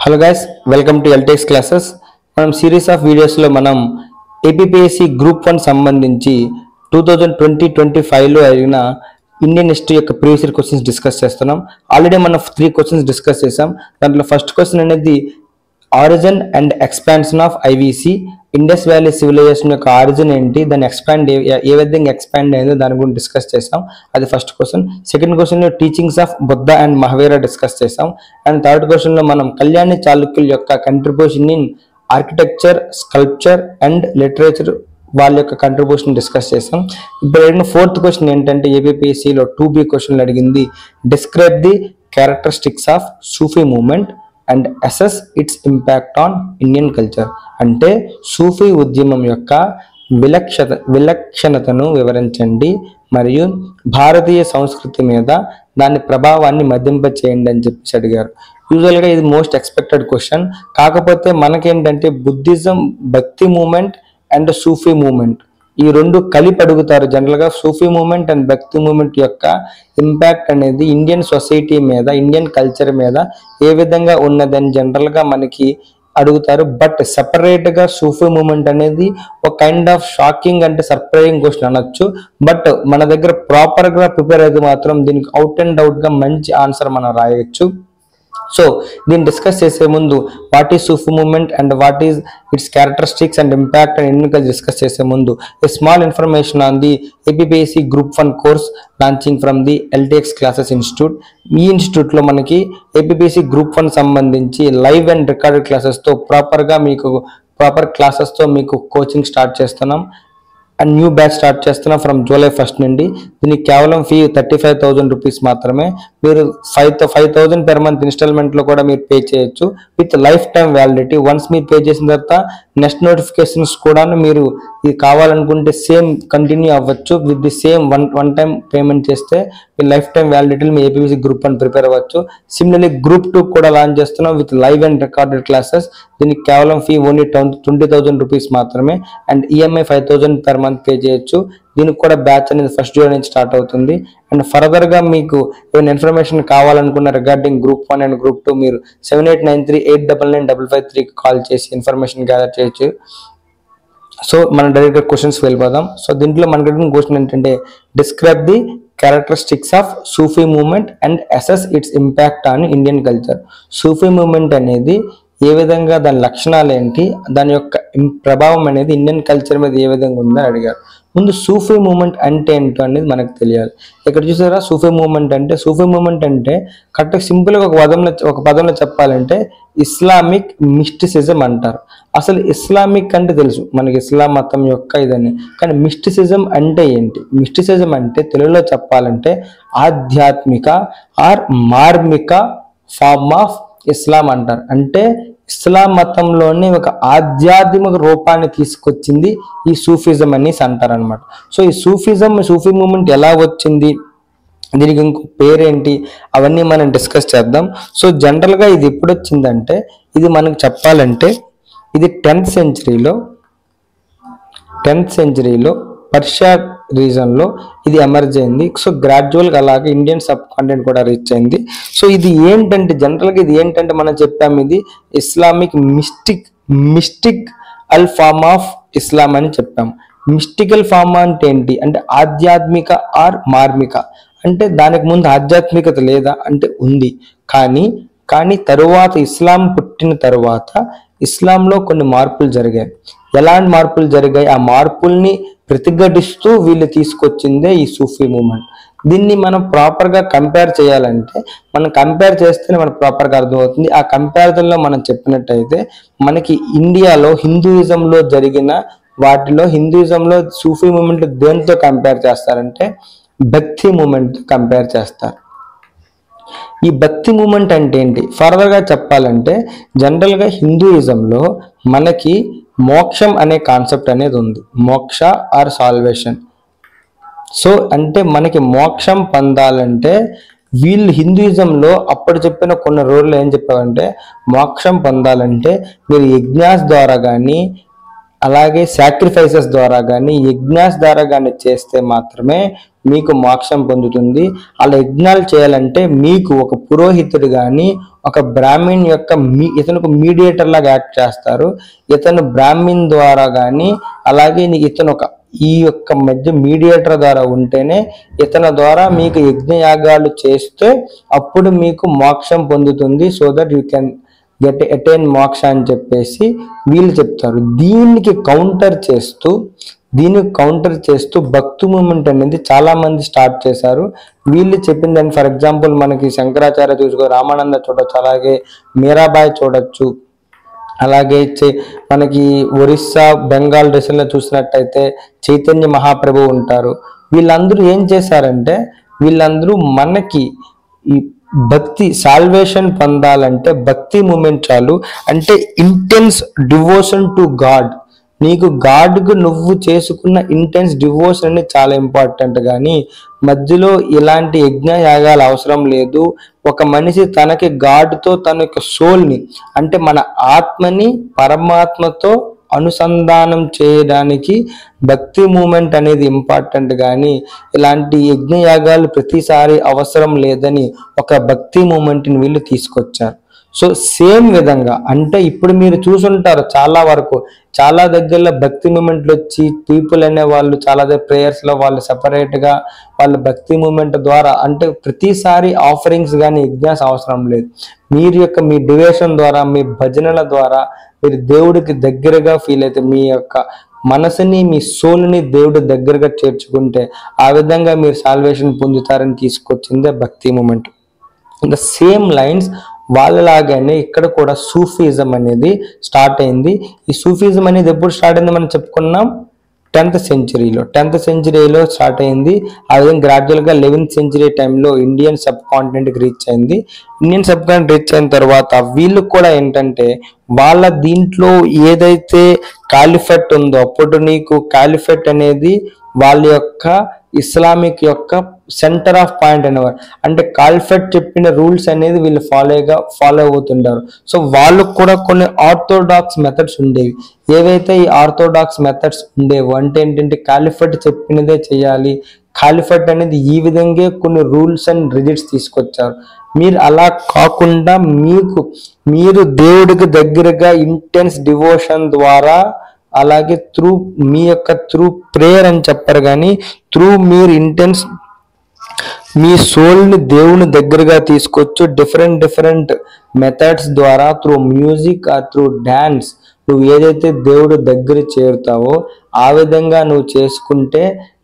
Hello guys, welcome to ఎల్టెక్స్ classes. మనం series of వీడియోస్లో మనం ఏపీపీఎస్సీ గ్రూప్ 1 సంబంధించి 2020-25లో అడిగిన ఇండియన్ హిస్టరీ యొక్క ప్రీవియస్ ఇయర్ క్వశ్చన్స్ డిస్కస్ చేస్తున్నాం. ఆల్రెడీ మనం 3 క్వశ్చన్స్ డిస్కస్ చేసాం. దాంట్లో ఫస్ట్ క్వశ్చన్ అనేది origin and expansion of IVC, Indus valley civilization యొక్క ఆరిజిన్ ఏంటి, దాన్ని ఎక్స్పాండ్ ఏ విధంగా ఎక్స్పాండ్ అయిందో దాని గురించి డిస్కస్ చేసాం. అది ఫస్ట్ క్వశ్చన్. సెకండ్ క్వశ్చన్ లో teachings of Buddha and Mahavir discuss చేసాం. అండ్ థర్డ్ క్వశ్చన్ లో మనం కళ్యాణి చాళుక్యుల యొక్క contribution in architecture, sculpture and literature వాళ్ళ యొక్క కంట్రిబ్యూషన్ డిస్కస్ చేసాం. ఇప్పుడు అడిగిన ఫోర్త్ క్వశ్చన్ ఏంటంటే ఏపీపీఎస్సీలో 2B క్వశ్చన్లు అడిగింది, describe the characteristics of Sufi movement and assess it's impact on Indian culture. అంటే సూఫీ ఉద్యమం యొక్క విలక్షణతను వివరించండి మరియు భారతీయ సంస్కృతి మీద దాని ప్రభావాన్ని మదింప చేయండి అని చెప్పేసి అడిగారు. యూజువల్గా ఇది మోస్ట్ ఎక్స్పెక్టెడ్ క్వశ్చన్. కాకపోతే మనకేంటంటే బుద్ధిజం, భక్తి మూమెంట్ అండ్ సూఫీ మూమెంట్ ఈ రెండు కలిపి అడుగుతారు. జనరల్గా సూఫీ మూమెంట్ అండ్ భక్తి మూమెంట్ యొక్క ఇంపాక్ట్ అనేది ఇండియన్ సొసైటీ మీద, ఇండియన్ కల్చర్ మీద ఏ విధంగా ఉన్నదని జనరల్గా మనకి అడుగుతారు. బట్ సెపరేట్గా సూఫీ మూమెంట్ అనేది ఒక కైండ్ ఆఫ్ షాకింగ్ అంటే సర్ప్రైజింగ్ క్వశ్చన్ అనొచ్చు. బట్ మన దగ్గర ప్రాపర్గా ప్రిపేర్ అయితే మాత్రం దీనికి అవుట్ అండ్ అవుట్గా మంచి ఆన్సర్ మనం రాయవచ్చు. సో దీన్ని డిస్కస్ చేసే ముందు what is Sufi movement and what is it's characteristics and impact and ఎన్నికలు డిస్కస్ చేసే ముందు a small information on the APPSC group 1 course launching from the ఎల్టెక్స్ classes institute. ఈ ఇన్స్టిట్యూట్లో మనకి ఏపీపీఎస్సీ గ్రూప్ 1 సంబంధించి లైవ్ అండ్ రికార్డెడ్ క్లాసెస్తో ప్రాపర్ క్లాసెస్తో మీకు coaching start చేస్తున్నాం. And new batch start చేస్తున్నాం ఫ్రమ్ జూలై 1 నుండి. దీనికి కేవలం ఫీ 35,000 రూపీస్ మాత్రమే. మీరు 5,000 పెర్ మంత్ ఇన్స్టాల్మెంట్లో కూడా మీరు పే చేయొచ్చు with life time validity. Once మీరు పే చేసిన తర్వాత నెక్స్ట్ నోటిఫికేషన్స్ కూడా మీరు ఇది కావాలనుకుంటే సేమ్ కంటిన్యూ అవ్వచ్చు with the same one time payment చేస్తే మీ లైఫ్ టైం వ్యాలిడిటీలో మీ ఏపీపీఎస్సీ గ్రూప్ 1 ప్రిపేర్ అవ్వచ్చు. సిమిలర్లీ గ్రూప్ 2 కూడా లాంచ్ చేస్తున్నాం with live and recorded classes. దీనికి కేవలం ఫీ ఓన్లీ 20,000 రూపీస్ మాత్రమే and EMI 5,000 per month pay చేయొచ్చు. దీనికి కూడా బ్యాచ్ అనేది 1 జూలై నుంచి స్టార్ట్ అవుతుంది. అండ్ ఫర్దర్గా మీకు ఏమైనా ఇన్ఫర్మేషన్ కావాలనుకున్న రిగార్డింగ్ గ్రూప్ 1 అండ్ గ్రూప్ 2 మీరు 7893899553 కాల్ చేసి ఇన్ఫర్మేషన్ గ్యాదర్ చేయొచ్చు. సో మనం డైరెక్ట్గా క్వశ్చన్స్ వెళ్ళిపోదాం. సో దీంట్లో మనకి క్వశ్చన్ ఏంటంటే describe the characteristics of Sufi movement and assess it's impact on Indian culture. Sufi movement అనేది ఏ విధంగా, దాని లక్షణాలు ఏంటి, దాని యొక్క ప్రభావం అనేది ఇండియన్ కల్చర్ మీద ఏ విధంగా ఉందని అడిగారు. ముందు సూఫీ మూవ్మెంట్ అంటే ఏంటో అనేది మనకు తెలియాలి. ఇక్కడ చూసారా సూఫీ మూవ్మెంట్ అంటే కరెక్ట్గా సింపుల్గా ఒక పదంలో చెప్పాలంటే ఇస్లామిక్ మిస్టిసిజం అంటారు. అసలు ఇస్లామిక్ అంటే తెలుసు మనకి, ఇస్లాం మతం యొక్క ఇదని. కానీ మిస్టిసిజం అంటే ఏంటి? మిస్టిసిజం అంటే తెలుగులో చెప్పాలంటే ఆధ్యాత్మిక ఆర్ మార్మిక ఫార్మ్ ఆఫ్ ఇస్లాం అంటారు. అంటే ఇస్లాం మతంలోని ఒక ఆధ్యాత్మిక రూపాన్ని తీసుకొచ్చింది ఈ సూఫిజం అనేసి అంటారనమాట. సో ఈ సూఫీ మూమెంట్ ఎలా వచ్చింది, దీనికి ఇంకో పేరేంటి, అవన్నీ మనం డిస్కస్ చేద్దాం. సో జనరల్గా ఇది ఎప్పుడు వచ్చిందంటే, ఇది మనకు చెప్పాలంటే ఇది 10th సెంచరీలో పర్షియా రీజన్లో ఇది ఎమర్జ్ అయింది. సో గ్రాడ్యువల్గా అలాగే ఇండియన్ సబ్ కాంటినెంట్ కూడా రీచ్ అయింది. సో ఇది ఏంటంటే జనరల్గా ఇది ఏంటంటే మనం చెప్పాము, ఇది Islamic mystical form of Islam అని చెప్పాము. మిస్టికల్ ఫార్మ్ అంటే ఏంటి అంటే ఆధ్యాత్మిక ఆర్ మార్మిక. అంటే దానికి ముందు ఆధ్యాత్మికత లేదా అంటే ఉంది, కానీ తరువాత ఇస్లాం పుట్టిన తరువాత ఇస్లాంలో కొన్ని మార్పులు జరిగాయి. ఎలాంటి మార్పులు జరిగాయి? ఆ మార్పుల్ని ప్రతిఘటిస్తూ వీళ్ళు తీసుకొచ్చిందే ఈ సూఫీ మూమెంట్. దీన్ని మనం ప్రాపర్గా కంపేర్ చేయాలంటే, మనం కంపేర్ చేస్తేనే మనకు ప్రాపర్గా అర్థమవుతుంది. ఆ కంపారిజన్లో మనం చెప్పినట్టయితే మనకి ఇండియాలో హిందూయిజంలో జరిగిన వాటిలో, హిందూయిజంలో సూఫీ మూమెంట్ దేంతో కంపేర్ చేస్తారంటే భక్తి మూమెంట్ కంపేర్ చేస్తారు. ఈ భక్తి మూమెంట్ అంటే ఏంటి? ఫర్దర్గా చెప్పాలంటే జనరల్గా హిందూయిజంలో మనకి మోక్షం అనే కాన్సెప్ట్ అనేది ఉంది, మోక్ష ఆర్ సాల్వేషన్. సో అంటే మనకి మోక్షం పొందాలంటే వీళ్ళు హిందూయిజంలో అప్పుడు చెప్పిన కొన్ని రోజులు ఏం చెప్పారంటే, మోక్షం పొందాలంటే మీరు యజ్ఞాస్ ద్వారా కానీ అలాగే సాక్రిఫైసెస్ ద్వారా కానీ చేస్తే మాత్రమే మీకు మోక్షం పొందుతుంది. అలా యజ్ఞాలు చేయాలంటే మీకు ఒక పురోహితుడు కానీ ఒక బ్రాహ్మణ్ యొక్క ఇతను ఒక మీడియేటర్ లాగా యాక్ట్ చేస్తారు. ఇతను బ్రాహ్మణ్ ద్వారా కానీ అలాగే ఇతను ఈ యొక్క మధ్య మీడియేటర్ ద్వారా ఉంటేనే ఇతని ద్వారా మీకు యజ్ఞయాగాలు చేస్తే అప్పుడు మీకు మోక్షం పొందుతుంది. So that you can attain మోక్ష అని చెప్పేసి వీళ్ళు చెప్తారు. దీనికి కౌంటర్ చేస్తూ భక్తి మూమెంట్ అనేది చాలా మంది స్టార్ట్ చేశారు. వీళ్ళు చెప్పిందని ఫర్ ఎగ్జాంపుల్ మనకి శంకరాచార్య చూసుకో, రామానంద చూడొచ్చు, అలాగే మీరాబాయి చూడొచ్చు, అలాగే మనకి ఒరిస్సా బెంగాల్ దేశంలో చూసినట్టయితే చైతన్య మహాప్రభు ఉంటారు. వీళ్ళందరూ ఏం చేశారంటే వీళ్ళందరూ మనకి ఈ భక్తి సాల్వేషన్ పొందాలంటే భక్తి మూమెంట్ చాలు. అంటే ఇంటెన్స్ డివోషన్ టు గాడ్, నీకు గాడ్కు నువ్వు చేసుకున్న ఇంటెన్స్ డివోషన్ అనేది చాలా ఇంపార్టెంట్. కానీ మధ్యలో ఇలాంటి యజ్ఞ యాగాలు అవసరం లేదు. ఒక మనిషి తనకి గాడ్తో తన యొక్క సోల్ని అంటే మన ఆత్మని పరమాత్మతో అనుసంధానం చేయడానికి భక్తి మూమెంట్ అనేది ఇంపార్టెంట్. కానీ ఇలాంటి యజ్ఞయాగాలు ప్రతిసారి అవసరం లేదని ఒక భక్తి మూమెంట్ని వీళ్ళు తీసుకొచ్చారు. సో సేమ్ విధంగా అంటే ఇప్పుడు మీరు చూసుంటారు చాలా వరకు చాలా దగ్గరలో భక్తి మూమెంట్లు వచ్చి పీపుల్ అనే వాళ్ళు చాలా ప్రేయర్స్లో వాళ్ళు సెపరేట్గా వాళ్ళ భక్తి మూమెంట్ ద్వారా అంటే ప్రతిసారి ఆఫరింగ్స్ కానీ యజ్ఞాస్ అవసరం లేదు. మీ డివేషన్ ద్వారా మీ భజనల ద్వారా మీరు దేవుడికి దగ్గరగా ఫీల్ అయితే మీ యొక్క మనసుని మీ సోల్ని దేవుడి దగ్గరగా చేర్చుకుంటే ఆ విధంగా మీరు సాల్వేషన్ పొందుతారని తీసుకొచ్చిందే భక్తి మూమెంట్. ఇంకా సేమ్ లైన్స్ వాళ్ళలాగానే ఇక్కడ కూడా సూఫిజం అనేది స్టార్ట్ అయింది. ఈ సూఫిజం అనేది ఎప్పుడు స్టార్ట్ అయింది మనం చెప్పుకున్నాం 10th సెంచరీలో స్టార్ట్ అయింది. ఆ విధంగా గ్రాడ్యువల్గా 11th సెంచరీ టైంలో ఇండియన్ సబ్ కాంటినెంట్కి రీచ్ అయింది. ఇండియన్ సబ్ కాంటినెంట్ రీచ్ అయిన తర్వాత వీళ్ళు కూడా ఏంటంటే వాళ్ళ దీంట్లో ఏదైతే కాలిఫెట్ ఉందో అప్పుడు నీకు కాలిఫెట్ అనేది వాళ్ళ యొక్క ఇస్లామిక్ యొక్క సెంటర్ ఆఫ్ పాయింట్ అనేవారు. అంటే కాలిఫెట్ చెప్పిన రూల్స్ అనేది వీళ్ళు ఫాలో అవుతుంటారు. సో వాళ్ళకు కూడా కొన్ని ఆర్థోడాక్స్ మెథడ్స్ ఉండేవి. ఏవైతే ఈ ఆర్థోడాక్స్ మెథడ్స్ ఉండేవో అంటే ఏంటంటే కాలిఫెట్ చెప్పినదే చేయాలి, కాలిఫెట్ అనేది ఈ విధంగా కొన్ని రూల్స్ అండ్ రిజిట్స్ తీసుకొచ్చారు. మీరు అలా కాకుండా మీరు దేవుడికి దగ్గరగా ఇంటెన్స్ డివోషన్ ద్వారా అలాగే త్రూ ప్రేయర్ అని చెప్పరు కానీ మీరు ఇంటెన్స్ మీ సోల్ని దేవుని దగ్గరగా తీసుకొచ్చు డిఫరెంట్ మెథడ్స్ ద్వారా త్రూ మ్యూజిక్ త్రూ డాన్స్ నువ్వు ఏదైతే దేవుడు దగ్గర చేరుతావో ఆ విధంగా నువ్వు చేసుకుంటే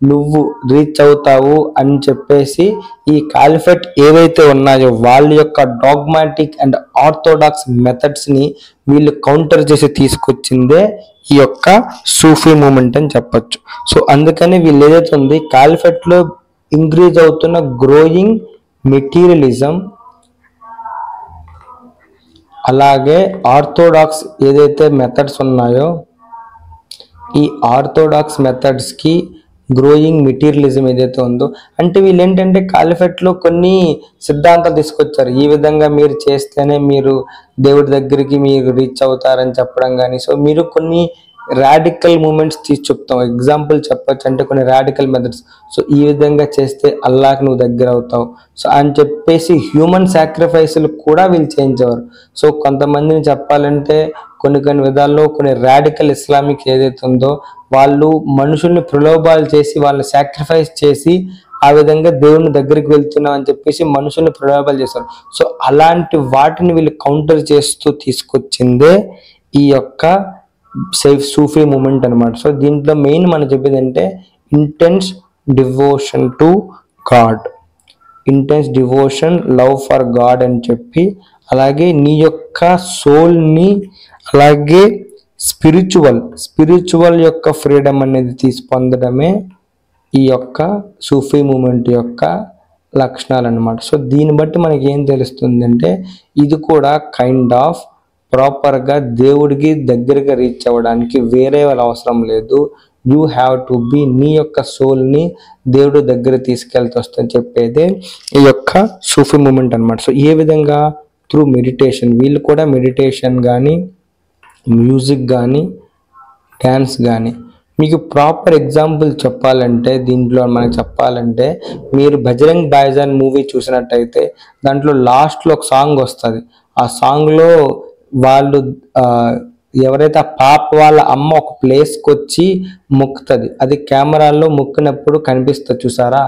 నువ్వు రీచ్ అవుతావు అని చెప్పేసి ఈ కాలిఫెట్ ఏవైతే ఉన్నాయో వాళ్ళ యొక్క డాగ్మాటిక్ అండ్ ఆర్థోడాక్స్ మెథడ్స్ని వీళ్ళు కౌంటర్ చేసి తీసుకొచ్చిందే ఈ యొక్క సూఫీ మూమెంట్ అని చెప్పొచ్చు. సో అందుకని వీళ్ళు ఏదైతే ఉంది కాలిఫెట్లో ఇంక్రీజ్ అవుతున్న గ్రోయింగ్ మెటీరియలిజం అలాగే ఆర్థోడాక్స్ ఏదైతే మెథడ్స్ ఉన్నాయో ఈ ఆర్థోడాక్స్ మెథడ్స్కి గ్రోయింగ్ మెటీరియలిజం ఏదైతే ఉందో అంటే వీళ్ళు ఏంటంటే కాలిఫెట్లో కొన్ని సిద్ధాంతాలు తీసుకొచ్చారు. ఈ విధంగా మీరు చేస్తేనే మీరు దేవుడి దగ్గరికి మీరు రీచ్ అవుతారని చెప్పడం కానీ సో మీరు కొన్ని రాడికల్ మూమెంట్స్ తీసి చెప్తాం. ఎగ్జాంపుల్ చెప్పొచ్చు అంటే కొన్ని రాడికల్ మెథడ్స్. సో ఈ విధంగా చేస్తే అల్లాహ్కి నువ్వు దగ్గర అవుతావు సో అని చెప్పేసి హ్యూమన్ సాక్రిఫైస్లు కూడా వీళ్ళు చేయించేవారు. సో కొంతమందిని చెప్పాలంటే కొన్ని విధాల్లో కొన్ని రాడికల్ ఇస్లామిక్ ఏదైతే ఉందో వాళ్ళు మనుషుల్ని ప్రలోభాలు చేసి వాళ్ళని సాక్రిఫైస్ చేసి ఆ విధంగా దేవుని దగ్గరికి వెళ్తున్నాం అని చెప్పేసి మనుషుల్ని ప్రలోభాలు చేస్తారు. సో అలాంటి వాటిని వీళ్ళు కౌంటర్ చేస్తూ తీసుకొచ్చిందే ఈ యొక్క సూఫీ మూమెంట్ అనమాట. సో దీంట్లో మెయిన్ మనం చెప్పేది అంటే intense devotion to God, intense devotion love for God అని చెప్పి అలాగే నీ యొక్క సోల్ని అలాగే స్పిరిచువల్ యొక్క ఫ్రీడమ్ అనేది తీసి పొందడమే ఈ యొక్క సూఫీ మూమెంట్ యొక్క లక్షణాలు అన్నమాట. సో దీన్ని బట్టి మనకి ఏం తెలుస్తుంది అంటే ఇది కూడా కైండ్ ఆఫ్ ప్రాపర్గా దేవుడికి దగ్గరగా రీచ్ అవ్వడానికి వేరే వాళ్ళ అవసరం లేదు. యూ హ్యావ్ టు బీ నీ యొక్క సోల్ని దేవుడి దగ్గర తీసుకెళ్తూ వస్తుందని చెప్పేదే ఈ యొక్క సూఫీ మూమెంట్ అనమాట. సో ఏ విధంగా త్రూ మెడిటేషన్ వీళ్ళు కూడా మెడిటేషన్ కానీ మ్యూజిక్ కానీ డ్యాన్స్ కానీ మీకు ప్రాపర్ ఎగ్జాంపుల్ చెప్పాలంటే దీంట్లో మనకు చెప్పాలంటే మీరు బజరంగ్ భాయిజాన్ మూవీ చూసినట్టయితే దాంట్లో లాస్ట్లో ఒక సాంగ్ వస్తుంది. ఆ సాంగ్లో వాళ్ళు ఎవరైతే ఆ పాప వాళ్ళ అమ్మ ఒక ప్లేస్కి వచ్చి మొక్కుతుంది, అది కెమెరాల్లో మొక్కినప్పుడు కనిపిస్తుంది చూసారా,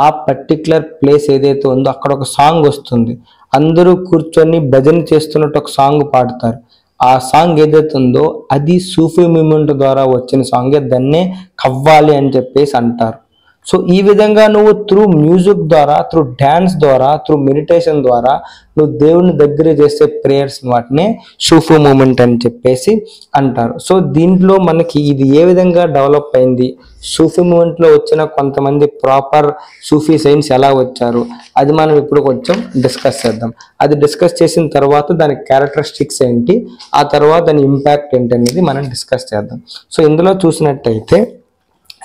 ఆ పర్టికులర్ ప్లేస్ ఏదైతే ఉందో అక్కడ ఒక సాంగ్ వస్తుంది. అందరూ కూర్చొని భజన చేస్తున్నట్టు ఒక సాంగ్ పాడతారు. ఆ సాంగ్ ఏదైతే ఉందో అది సూఫీ మూమెంట్ ద్వారా వచ్చిన సాంగే, దాన్నే కవ్వాలి అని చెప్పేసి అంటారు. సో ఈ విధంగా నువ్వు త్రూ మ్యూజిక్ ద్వారా, త్రూ డ్యాన్స్ ద్వారా, త్రూ మెడిటేషన్ ద్వారా నువ్వు దేవుని దగ్గర చేసే ప్రేయర్స్ వాటినే సూఫీ మూమెంట్ అని చెప్పేసి అంటారు. సో దీంట్లో మనకి ఇది ఏ విధంగా డెవలప్ అయింది, సూఫీ మూమెంట్లో వచ్చిన కొంతమంది ప్రాపర్ సూఫీ సైన్స్ ఎలా వచ్చారు, అది మనం ఇప్పుడు కొంచెం డిస్కస్ చేద్దాం. అది డిస్కస్ చేసిన తర్వాత దాని క్యారెక్టరిస్టిక్స్ ఏంటి, ఆ తర్వాత దాని ఇంపాక్ట్ ఏంటి అనేది మనం డిస్కస్ చేద్దాం. సో ఇందులో చూసినట్టయితే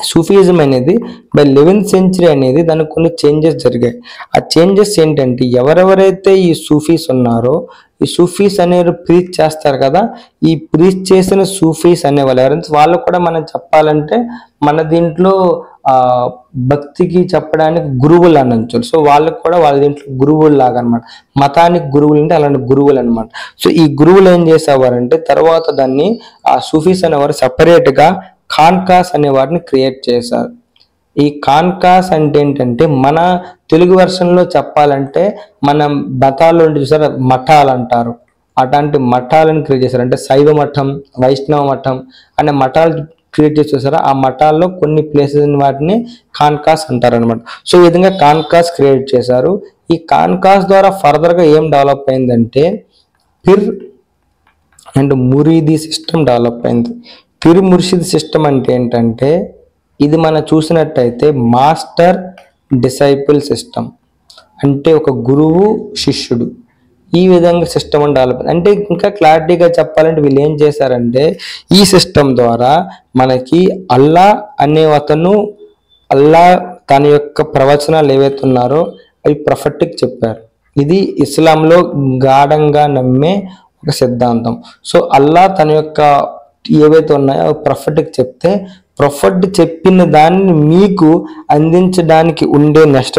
సూఫిజం అనేది బై 11th సెంచరీ అనేది దానికి కొన్ని చేంజెస్ జరిగాయి. ఆ చేంజెస్ ఏంటంటే ఎవరెవరైతే ఈ సూఫీస్ ఉన్నారో, ఈ సూఫీస్ అనేవి ప్రీచ్ చేస్తారు కదా, ఈ ప్రీచ్ చేసిన సూఫీస్ అనేవాళ్ళు ఎవరైతే వాళ్ళు కూడా మనం చెప్పాలంటే మన దీంట్లో భక్తికి చెప్పడానికి గురువులు అనొచ్చు. సో వాళ్ళకి కూడా వాళ్ళ దీంట్లో గురువులు లాగా అనమాట, మతానికి గురువులు అంటే అలాంటి గురువులు అనమాట. సో ఈ గురువులు ఏం చేసేవారంటే తర్వాత దాన్ని ఆ సూఫీస్ అనేవారు సపరేట్గా ఖాన్కాస్ అనే వాటిని క్రియేట్ చేశారు. ఈ ఖాన్కాస్ అంటే ఏంటంటే మన తెలుగు వెర్షన్లో చెప్పాలంటే మన మతాల్లో చూసారా మఠాలు అంటారు, అట్లాంటి మఠాలను క్రియేట్ చేశారు. అంటే శైవ మఠం, వైష్ణవ మఠం అనే మఠాలు క్రియేట్ చేసి చూసారా, ఆ మఠాల్లో కొన్ని ప్లేసెస్ వాటిని ఖాన్కాస్ అంటారు అనమాట. సో ఈ విధంగా ఖాన్కాస్ క్రియేట్ చేశారు. ఈ ఖాన్కాస్ ద్వారా ఫర్దర్గా ఏం డెవలప్ అయిందంటే పిర్ అండ్ మురీది సిస్టమ్ డెవలప్ అయింది. పిర్ ముర్షిద్ సిస్టమ్ అంటే ఏంటంటే ఇది మనం చూసినట్టయితే మాస్టర్ డిసైపుల్ సిస్టమ్, అంటే ఒక గురువు శిష్యుడు, ఈ విధంగా సిస్టమ్ డెవలప్. అంటే ఇంకా క్లారిటీగా చెప్పాలంటే వీళ్ళు ఏం చేశారంటే ఈ సిస్టమ్ ద్వారా మనకి అల్లా అనే అతను అల్లా తన యొక్క ప్రవచనాలు ఏవైతే ఉన్నారో అవి ప్రొఫెటిక్ చెప్పారు. ఇది ఇస్లాంలో గాఢంగా నమ్మే ఒక సిద్ధాంతం. సో అల్లా తన యొక్క ఏవైతే ఉన్నాయో అవి ప్రొఫెటిక్ చెప్తే ప్రొఫెట్ చెప్పిన దాన్ని మీకు అందించడానికి ఉండే నెక్స్ట్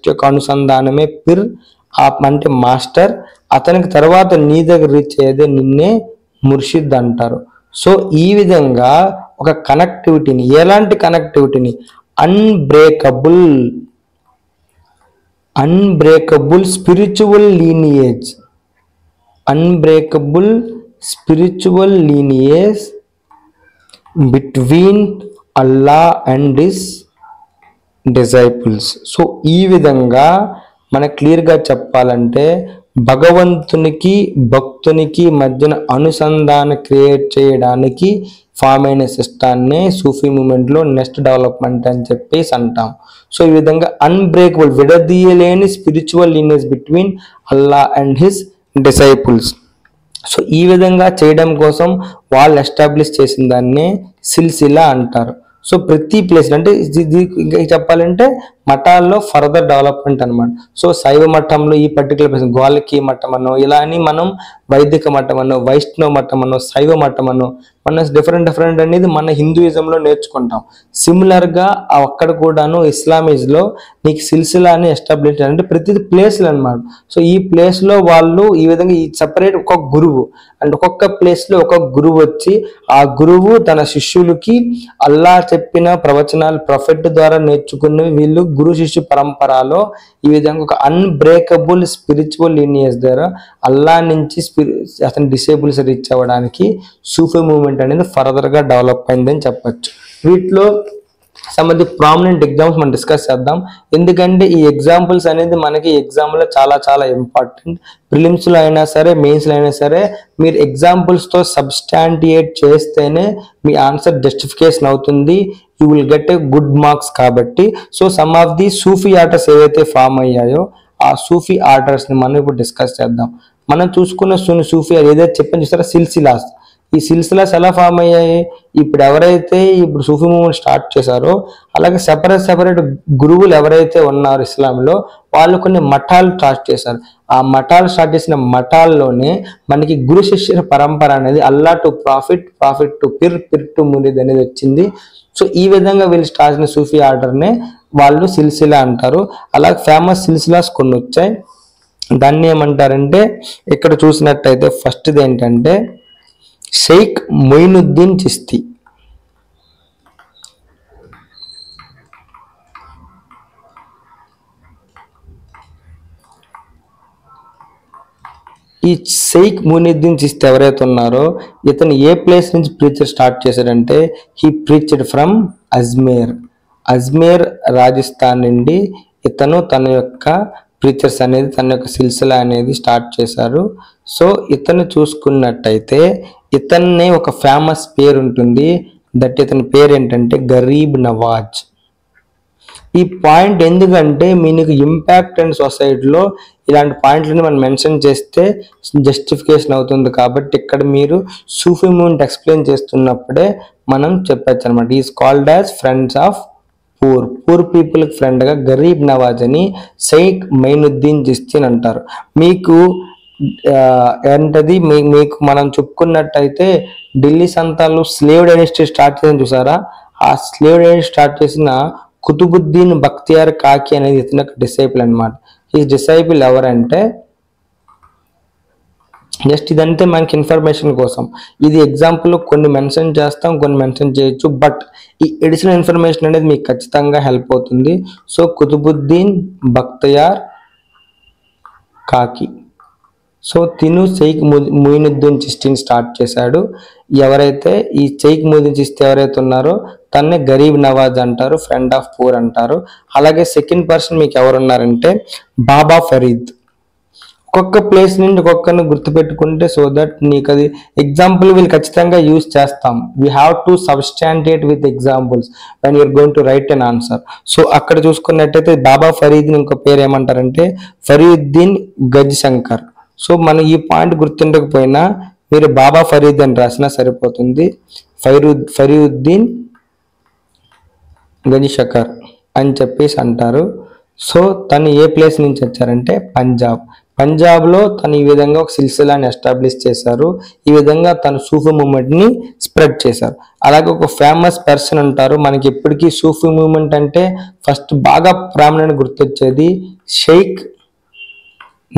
యొక్క అనుసంధానమే పిర్ అంటే మాస్టర్. అతనికి తర్వాత నీ దగ్గర రీచ్ అయ్యేదే నిన్నే ముర్షిద్ అంటారు. సో ఈ విధంగా ఒక కనెక్టివిటీని, ఎలాంటి కనెక్టివిటీని, unbreakable spiritual lineage between Allah and his disciples. So ఈ విధంగా మనకు క్లియర్గా చెప్పాలంటే భగవంతునికి భక్తునికి మధ్యన అనుసంధానం క్రియేట్ చేయడానికి ఫామ్ అయిన సిస్టాన్నే సూఫీ మూమెంట్లో నెక్స్ట్ డెవలప్మెంట్ అని చెప్పేసి అంటాం. సో ఈ విధంగా అన్బ్రేకబుల్, విడదీయలేని spiritual lineage between Allah and his disciples. So ఈ విధంగా చేయడం కోసం వాళ్ళు ఎస్టాబ్లిష్ చేసిన దాన్నే సిల్సిలా అంటారు. సో ప్రతి ప్లేస్ అంటే ఇంకా చెప్పాలంటే మఠాల్లో ఫర్దర్ డెవలప్మెంట్ అనమాట. సో శైవ మఠంలో ఈ పర్టికులర్ ప్లేస్ గోలకి మఠం అన్నో, ఇలా అని మనం వైదిక మఠం అన్నో, వైష్ణవ మఠం అన్నో, శైవ మఠం అన్నో మనం డిఫరెంట్ అనేది మన హిందూయిజంలో నేర్చుకుంటాం. సిమిలర్గా అక్కడ కూడాను ఇస్లామీస్లో నీకు సిల్సిలా అని ఎస్టాబ్లిష్ అంటే ప్రతి ప్లేస్లు అనమాట. సో ఈ ప్లేస్లో వాళ్ళు ఈ విధంగా ఈ సపరేట్ ఒక్కొక్క గురువు అండ్ ఒక్కొక్క ప్లేస్లో ఒక్కొక్క గురువు వచ్చి ఆ గురువు తన శిష్యులకి అల్లా చెప్పిన ప్రవచనాలు ప్రొఫెట్ ద్వారా నేర్చుకున్నవి వీళ్ళు గురు శిష్యు పరంపరలో ఈ విధంగా ఒక అన్బ్రేకబుల్ స్పిరిచువల్ లీనియేజ్ ద్వారా అల్లా నుంచి అతని డిసేబుల్స్ రీచ్ అవ్వడానికి సూఫీ మూవ్మెంట్ అనేది ఫర్దర్గా డెవలప్ అయిందని చెప్పచ్చు. వీటిలో some of the prominent examples మనం డిస్కస్ చేద్దాం. ఎందుకంటే ఈ ఎగ్జాంపుల్స్ అనేది మనకి ఎగ్జామ్లో చాలా ఇంపార్టెంట్. ప్రిలిమ్స్లో అయినా సరే, మెయిన్స్లో అయినా సరే మీరు ఎగ్జాంపుల్స్తో సబ్స్టాంటియేట్ చేస్తేనే మీ ఆన్సర్ జస్టిఫికేషన్ అవుతుంది. You will get a good marks కాబట్టి. So some of the Sufi orders ఏవైతే ఫామ్ అయ్యాయో ఆ సూఫీ ఆర్డర్స్ని మనం ఇప్పుడు డిస్కస్ చేద్దాం. మనం చూసుకున్న సూఫీ అది ఏదైతే చెప్పని చూస్తారా సిల్సిలాస్, ఈ సిల్సిలాస్ ఎలా ఫామ్ అయ్యాయి? ఇప్పుడు ఎవరైతే ఇప్పుడు సూఫీ మూవ్మెంట్ స్టార్ట్ చేశారో అలాగే సెపరేట్ గురువులు ఎవరైతే ఉన్నారో ఇస్లాంలో వాళ్ళు కొన్ని మఠాలు స్టార్ట్ చేశారు. ఆ మఠాలు స్టార్ట్ చేసిన మఠాల్లోనే మనకి గురు శిష్యుల పరంపర అనేది Allah to prophet, prophet to పిర్, పిర్ టు మురీద్ అనేది వచ్చింది. సో ఈ విధంగా వీళ్ళు స్టార్ట్ చేసిన సూఫీ ఆర్డర్నే వాళ్ళు సిల్సిలా అంటారు. అలాగే ఫేమస్ సిల్సిలాస్ కొన్ని వచ్చాయి. దాన్ని ఏమంటారంటే ఇక్కడ చూసినట్టయితే ఫస్ట్ది ఏంటంటే షేక్ మొయినుద్దీన్ చిస్తి. ఈ షేక్ మొయినుద్దీన్ చిస్తి ఎవరైతే ఉన్నారో ఇతను ఏ ప్లేస్ నుంచి ప్రీచర్ స్టార్ట్ చేశాడంటే he preached from Ajmer Rajasthan నుండి ఇతను తన యొక్క ప్రీచర్స్ అనేది తన యొక్క సిల్సిలా అనేది స్టార్ట్ చేశారు. సో ఇతను చూసుకున్నట్టయితే ఇతన్ని ఒక ఫేమస్ పేరు ఉంటుంది, ఇతని పేరు ఏంటంటే గరీబ్ నవాజ్. ఈ పాయింట్ ఎందుకంటే మీకు ఇంపాక్ట్ అండ్ సొసైటీలో ఇలాంటి పాయింట్లని మనం మెన్షన్ చేస్తే జస్టిఫికేషన్ అవుతుంది. కాబట్టి ఇక్కడ మీరు సూఫీ మూవ్మెంట్ ఎక్స్ప్లెయిన్ చేస్తున్నప్పుడే మనం చెప్పచ్చు అనమాట. Is called as friends of poor పీపుల్కి ఫ్రెండ్గా గరీబ్ నవాజ్ అని షేక్ మొయినుద్దీన్ చిస్తి అని అంటారు. మీకు ఏంటది మీకు మనం చెప్పుకున్నట్టయితే ఢిల్లీ సంతాలు స్లేవ్ డైనెస్టీ స్టార్ట్ చేసిన చూసారా? ఆ స్లేవ్ డైనెస్టీ స్టార్ట్ చేసిన కుతుబుద్దీన్ బక్తియార్ కాకి అనేది ఇతని యొక్క డిసైపుల్ అనమాట. ఈ డిసైపుల్ ఎవరంటే జస్ట్ ఇదంతే మనకి ఇన్ఫర్మేషన్ కోసం. ఇది ఎగ్జాంపుల్ కొన్ని మెన్షన్ చేస్తాం, కొన్ని మెన్షన్ చేయొచ్చు, బట్ ఈ ఎడిషనల్ ఇన్ఫర్మేషన్ అనేది మీకు ఖచ్చితంగా హెల్ప్ అవుతుంది. సో కుతుబుద్దీన్ బక్తియార్ కాకి. సో తిను షేక్ మొయినుద్దీన్ చిస్తిని స్టార్ట్ చేశాడు. ఎవరైతే ఈ షేక్ మొయినుద్దీన్ చిస్తి ఎవరైతే ఉన్నారో తన్నే గరీబ్ నవాజ్ అంటారు, ఫ్రెండ్ ఆఫ్ పూర్ అంటారు. అలాగే సెకండ్ పర్సన్ మీకు ఎవరున్నారంటే బాబా ఫరీద్. ఒక్కొక్క ప్లేస్ నుండి ఒక్కొక్కరిని గుర్తుపెట్టుకుంటే సో దట్ నీకు అది ఎగ్జాంపుల్ వీళ్ళు ఖచ్చితంగా యూజ్ చేస్తాం. We have to substantiate with examples when you're going to write an answer. So అక్కడ చూసుకున్నట్టయితే బాబా ఫరీద్ ఇంకో పేరు ఏమంటారంటే ఫరీయుద్దీన్ గజ్ శంకర్. సో మనం ఈ పాయింట్ గుర్తుండకపోయినా మీరు బాబా ఫరీద్ అని రాసినా సరిపోతుంది. ఫరీయుద్దీన్ గజ్ శంకర్ అని చెప్పేసి అంటారు. సో తను ఏ ప్లేస్ నుంచి వచ్చారంటే పంజాబ్లో తను ఈ విధంగా ఒక సిల్సిలాని ఎస్టాబ్లిష్ చేశారు. ఈ విధంగా తను సూఫీ మూవ్మెంట్ ని స్ప్రెడ్ చేశారు. అలాగే ఒక ఫేమస్ పర్సన్ ఉంటారు మనకి ఎప్పటికీ సూఫీ మూవ్మెంట్ అంటే ఫస్ట్ బాగా ప్రామినెంట్ గుర్తొచ్చేది షేక్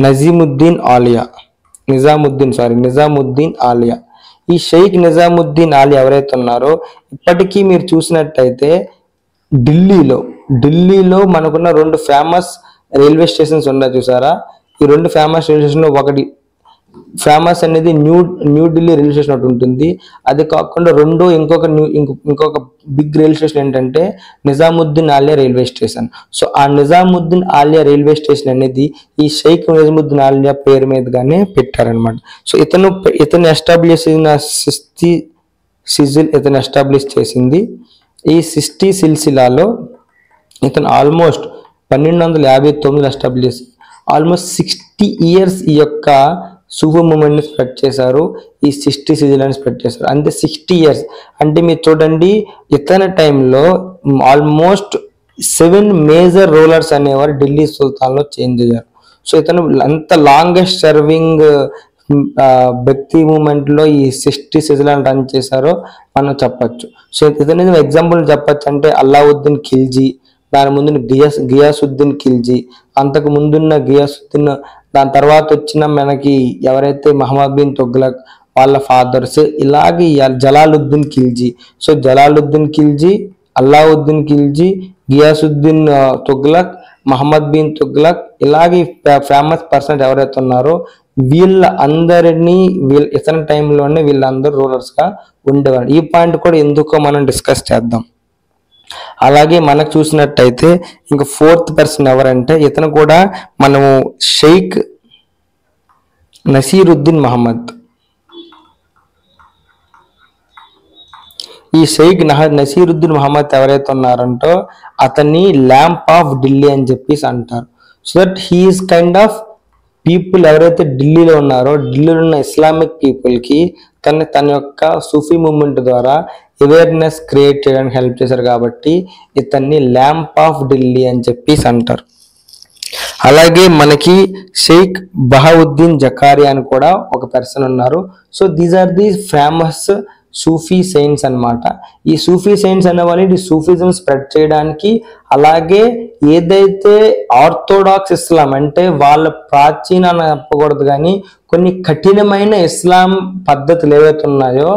నిజాముద్దీన్ ఆలియా. ఈ షేక్ నిజాముద్దీన్ ఆలియా ఎవరైతే ఉన్నారో ఇప్పటికీ మీరు చూసినట్టయితే ఢిల్లీలో మనకున్న రెండు ఫేమస్ రైల్వే స్టేషన్స్ ఉన్నాయి చూసారా? ఈ రెండు ఫేమస్ రైల్వే స్టేషన్ లో ఒకటి ఫేమస్ అనేది న్యూ ఢిల్లీ రైల్వే స్టేషన్ ఒకటి ఉంటుంది. అది కాకుండా ఇంకొక బిగ్ రైల్వే స్టేషన్ ఏంటంటే Nizamuddin Alia railway station. So ఆ నిజాముద్దీన్ ఆలియా రైల్వే స్టేషన్ అనేది ఈ షేక్ నిజాముద్దీన్ ఆలియా పేరు మీదుగానే పెట్టారనమాట. సో ఇతను ఎస్టాబ్లిష్ చేసింది ఈ 60 సిల్సిలాలో ఇతను ఆల్మోస్ట్ 1259 ఎస్టాబ్లిష్ ఆల్మోస్ట్ 60 ఇయర్స్ ఈ యొక్క సూఫీ మూవ్మెంట్ ని స్ప్రెడ్ చేశారు. ఈ 60 సిల్సిలాని స్ప్రెడ్ చేశారు. అంతే 60 ఇయర్స్ అంటే మీరు చూడండి ఇతని టైంలో ఆల్మోస్ట్ 7 మేజర్ రూలర్స్ అనేవారు ఢిల్లీ సుల్తాన్లో చేంజ్ అయ్యారు. సో ఇతను అంత లాంగెస్ట్ సర్వింగ్ భక్తి మూమెంట్ లో ఈ 60 సిల్సిలాని రన్ చేశారో మనం చెప్పచ్చు. సో ఇతని ఎగ్జాంపుల్ చెప్పచ్చు అంటే అల్లావుద్దీన్ ఖిల్జీ, దాని ముందు గియాసుద్దీన్ ఖిల్జీ, అంతకు ముందున్న గియాసుద్దీన్, దాని తర్వాత వచ్చిన మనకి ఎవరైతే మహమ్మద్ బిన్ తుగ్లక్ వాళ్ళ ఫాదర్స్, ఇలాగే జలాలుద్దీన్ ఖిల్జీ. సో జలాలుద్దీన్ ఖిల్జీ, అల్లావుద్దీన్ ఖిల్జీ, గియాసుద్దీన్ తుగ్లక్, మహమ్మద్ బిన్ తుగ్లక్, ఇలాగే ఫేమస్ పర్సన్స్ ఎవరైతే ఉన్నారో వీళ్ళందరినీ ఇతని టైంలోనే వీళ్ళందరూ రూలర్స్ గా ఉండేవారు. ఈ పాయింట్ కూడా ఎందుకో మనం డిస్కస్ చేద్దాం. అలాగే మనకు చూసినట్టయితే ఇంకా 4th పర్సన్ ఎవరంటే ఇతను కూడా మనము షేక్ నసీరుద్దీన్ మహమ్మద్. ఈ షేక్ నసీరుద్దీన్ మహమ్మద్ ఎవరైతే ఉన్నారంటో అతన్ని ల్యాంప్ ఆఫ్ ఢిల్లీ అని చెప్పేసి అంటారు. So that he is kind of people ఎవరైతే ఢిల్లీలో ఉన్నారో, ఢిల్లీలో ఉన్న ఇస్లామిక్ పీపుల్కి తన యొక్క సూఫీ మూమెంట్ ద్వారా అవేర్నెస్ క్రియేట్ చేయడానికి హెల్ప్ చేశారు కాబట్టి ఇతన్ని ల్యాంప్ ఆఫ్ ఢిల్లీ అని చెప్పేసి అంటారు. అలాగే మనకి షేక్ బహావుద్దీన్ జకారియా అని కూడా ఒక పర్సన్ ఉన్నారు. So these are the famous Sufi saints అన్నమాట. ఈ సూఫీ సెయింట్స్ అనే వాళ్ళు ఈ సూఫిజం స్ప్రెడ్ చేయడానికి, అలాగే ఏదైతే ఆర్థోడాక్స్ ఇస్లాం అంటే వాళ్ళ ప్రాచీన అని చెప్పకూడదు కానీ కొన్ని కఠినమైన ఇస్లాం పద్ధతులు ఏవైతే ఉన్నాయో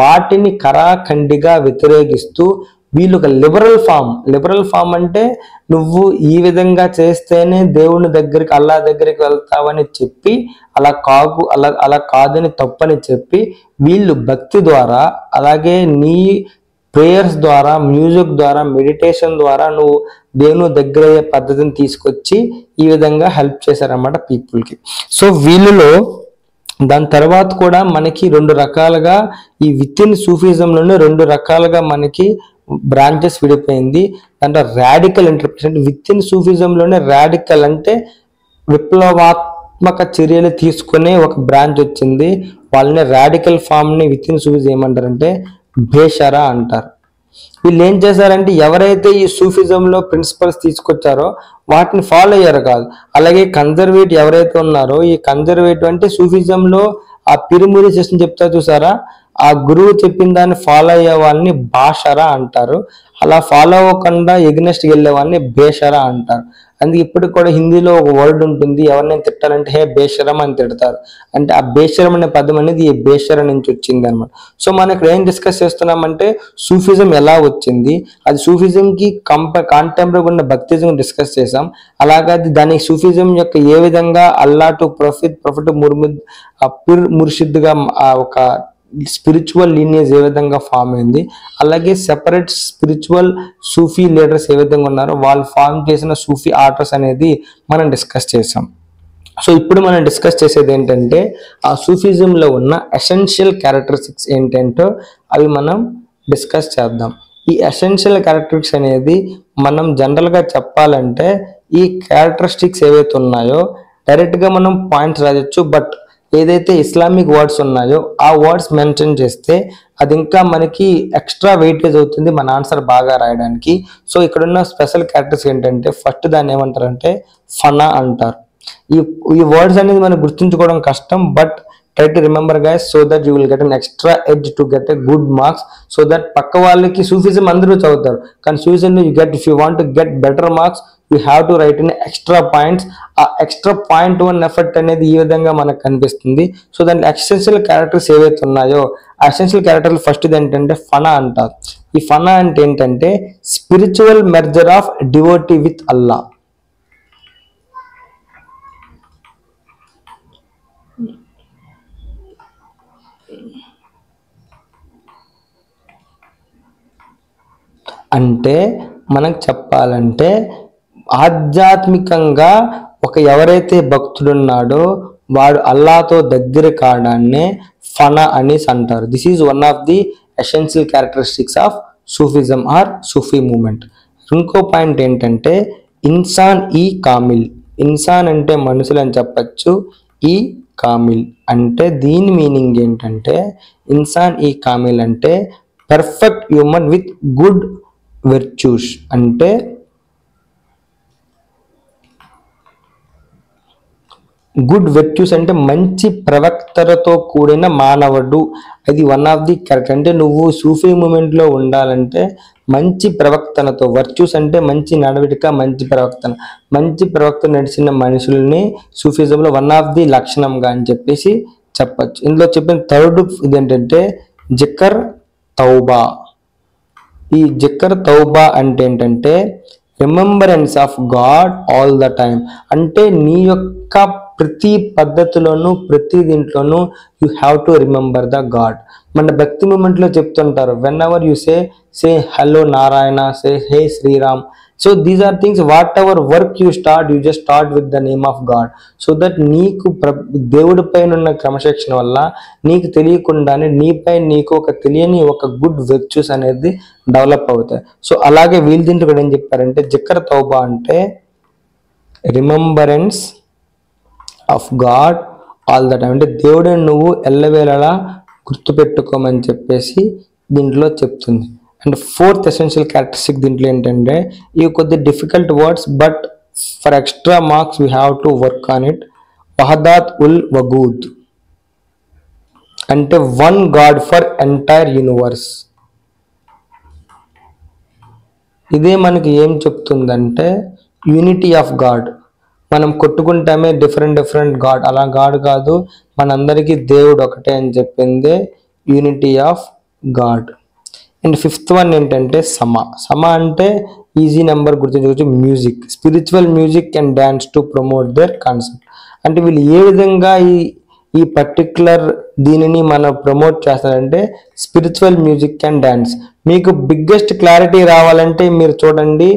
వాటిని కరాఖండిగా వ్యతిరేకిస్తూ వీళ్ళు ఒక లిబరల్ ఫామ్ అంటే నువ్వు ఈ విధంగా చేస్తేనే దేవుని దగ్గరికి, అల్లా దగ్గరికి వెళ్తావని చెప్పి అలా కాదని తప్పని చెప్పి వీళ్ళు భక్తి ద్వారా, అలాగే నీ ప్రేయర్స్ ద్వారా, మ్యూజిక్ ద్వారా, మెడిటేషన్ ద్వారా నువ్వు దేవుని దగ్గర అయ్యే పద్ధతిని తీసుకొచ్చి ఈ విధంగా హెల్ప్ చేశారన్నమాట పీపుల్కి. సో వీళ్ళలో దాని తర్వాత కూడా మనకి రెండు రకాలుగా ఈ విత్ ఇన్ సూఫిజంలోనే రెండు రకాలుగా మనకి బ్రాంచెస్ విడిపోయింది. దాంట్లో రాడికల్ ఇంటర్ప్రిటేషన్, విత్ ఇన్ సూఫిజంలోనే రాడికల్ అంటే విప్లవాత్మక చర్యలు తీసుకునే ఒక బ్రాంచ్ వచ్చింది. వాళ్ళని రాడికల్ ఫామ్ని విత్ ఇన్ సూఫిజం ఏమంటారంటే బేషరా అంటారు. వీళ్ళు ఏం చేశారంటే ఎవరైతే ఈ సూఫిజంలో ప్రిన్సిపల్స్ తీసుకొచ్చారో వాటిని ఫాలో అయ్యారు కాదు. అలాగే కన్జర్వేటివ్ ఎవరైతే ఉన్నారో, ఈ కన్జర్వేటివ్ అంటే సూఫిజంలో ఆ పిరిమురి సిస్టమ్ చెప్తారు చూసారా, ఆ గురువు చెప్పిన దాన్ని ఫాలో అయ్యే వాళ్ళని బాషరా అంటారు. అలా ఫాలో అవ్వకుండా ఎగ్నెస్ట్కి వెళ్ళే వాళ్ళని బేషరా అంటారు. అందుకే ఇప్పటికి కూడా హిందీలో ఒక వర్డ్ ఉంటుంది, ఎవరినైనా తిట్టాలంటే హే బేషరం అని తిడతారు. అంటే ఆ బేషరం అనే పదం అనేది ఈ బేషర నుంచి వచ్చింది అనమాట. సో మనం ఇక్కడ ఏం డిస్కస్ చేస్తున్నామంటే సూఫిజం ఎలా వచ్చింది, అది సూఫిజంకి కాంటెంపరీ ఉన్న భక్తిజం డిస్కస్ చేసాం. అలాగే దానికి సూఫిజం యొక్క ఏ విధంగా అల్లా టు ప్రొఫెట్ ముర్షిద్గా ఒక స్పిరిచువల్ లీనియేజ్ ఏ విధంగా ఫామ్ అయింది, అలాగే సెపరేట్ స్పిరిచువల్ సూఫీ లీడర్స్ ఏ విధంగా ఉన్నారో వాళ్ళు ఫామ్ చేసిన సూఫీ ఆర్టర్స్ అనేది మనం డిస్కస్ చేసాం. సో ఇప్పుడు మనం డిస్కస్ చేసేది ఏంటంటే ఆ సూఫిజంలో ఉన్న ఎసెన్షియల్ క్యారెక్టరిస్టిక్స్ ఏంటంటో అవి మనం డిస్కస్ చేద్దాం. ఈ ఎసెన్షియల్ క్యారెక్టరిస్టిక్స్ అనేది మనం జనరల్గా చెప్పాలంటే ఈ క్యారెక్టరిస్టిక్స్ ఏవైతే ఉన్నాయో డైరెక్ట్గా మనం పాయింట్స్ రాయొచ్చు, బట్ ఏదైతే ఇస్లామిక్ వర్డ్స్ ఉన్నాయో ఆ వర్డ్స్ మెన్షన్ చేస్తే అది ఇంకా మనకి ఎక్స్ట్రా వెయిటేజ్ అవుతుంది మన ఆన్సర్ బాగా రాయడానికి. సో ఇక్కడ ఉన్న స్పెషల్ క్యారెక్టర్స్ ఏంటంటే ఫస్ట్ దాన్ని ఏమంటారంటే ఫనా అంటారు. ఈ వర్డ్స్ అనేది మనం గుర్తుంచుకోవడం కష్టం, but try to remember guys so that you will get an extra edge to get a good marks, so that పక్క వాళ్ళకి సూఫిజం అందరూ చదువుతారు కానీ Sufism if you want to get better marks you have to write in extra points. ఆ extra point 1 effort అనేది ఈ విధంగా మనకు కనిపిస్తుంది. సో దాని ఎసెన్షియల్ క్యారెక్టర్స్ ఏవైతే ఉన్నాయో ఆ ఎసెన్షియల్ క్యారెక్టర్ ఫస్ట్ ఏంటంటే ఫనా అంటారు. ఈ ఫనా అంటే ఏంటంటే spiritual merger of devotee with Allah. అంటే మనకు చెప్పాలంటే ఆధ్యాత్మికంగా ఎవరైతే భక్తుడున్నాడో వాడు అల్లాతో దగ్గర కాడాన్నే ఫనా అనేసి అంటారు. This is one of the essential characteristics of Sufism or Sufi movement. ఇంకో పాయింట్ ఏంటంటే ఇన్సాన్ ఈ కామిల్. ఇన్సాన్ అంటే మనుషులు అని చెప్పచ్చు, ఈ కామిల్ అంటే దీని మీనింగ్ ఏంటంటే ఇన్సాన్ ఈ కామిల్ అంటే పర్ఫెక్ట్ హ్యూమన్ విత్ గుడ్ వెర్చ్యూస్. అంటే గుడ్ వెర్చ్యూస్ అంటే మంచి ప్రవక్తలతో కూడిన మానవుడు. అది వన్ ఆఫ్ ది కరెక్ట్. అంటే నువ్వు సూఫీ మూమెంట్లో ఉండాలంటే మంచి ప్రవక్తనతో, వర్చ్యూస్ అంటే మంచి నడవడిక, మంచి ప్రవక్త నడిచిన మనుషుల్ని సూఫిజంలో వన్ ఆఫ్ ది లక్షణంగా అని చెప్పేసి చెప్పచ్చు. ఇందులో చెప్పిన థర్డ్ ఇదేంటంటే జికర్ తౌబా. ఈ జికర్ తౌబా అంటే ఏంటంటే remembrance of God all the time. అంటే నీ యొక్క ప్రతి పద్ధతిలోనూ ప్రతి దీంట్లోనూ you have to remember the God. మన భక్తి మూమెంట్లో చెప్తుంటారు whenever you say hello Narayana, say hey Shriram. So these are things whatever work you start you just start with the name of God. So that నీకు దేవుడి పైన ఉన్న క్రమశిక్షణ వల్ల నీకు తెలియకుండానే నీపై నీకు ఒక తెలియని ఒక గుడ్ వెర్చ్యూస్ అనేది డెవలప్ అవుతాయి. సో అలాగే వీళ్ళు దీంట్లో కూడా ఏం చెప్పారంటే జికర్ తౌబా అంటే remembrance of God all the time, అంటే దేవుడిని నువ్వు ఎల్లవేళలా గుర్తుపెట్టుకోమని చెప్పేసి దీంట్లో చెప్తుంది. అండ్ ఫోర్త్ ఎసెన్షియల్ క్యారెక్టరిస్టిక్ దీంట్లో ఏంటంటే, ఇవి కొద్ది difficult words but for extra marks we have to work on it. వహదాత్ ఉల్ వగూద్ అంటే one God for entire universe. ఇదే మనకి ఏం చెప్తుందంటే యూనిటీ ఆఫ్ గాడ్. మనం కొట్టుకుంటామే డిఫరెంట్ గాడ్, అలా గాడ్ కాదు, మనందరికీ దేవుడు ఒకటే అని చెప్పిందే unity of God. And fifth one ఏంటంటే సమ అంటే ఈజీ నెంబర్ గుర్తుంచుకోవచ్చు. Music, spiritual music and dance to promote their concept. అంటే వీళ్ళు ఏ విధంగా ఈ పర్టిక్యులర్ దీనిని మనం ప్రమోట్ చేస్తారంటే స్పిరిచువల్ మ్యూజిక్ అండ్ డ్యాన్స్. మీకు బిగ్గెస్ట్ క్లారిటీ రావాలంటే మీరు చూడండి,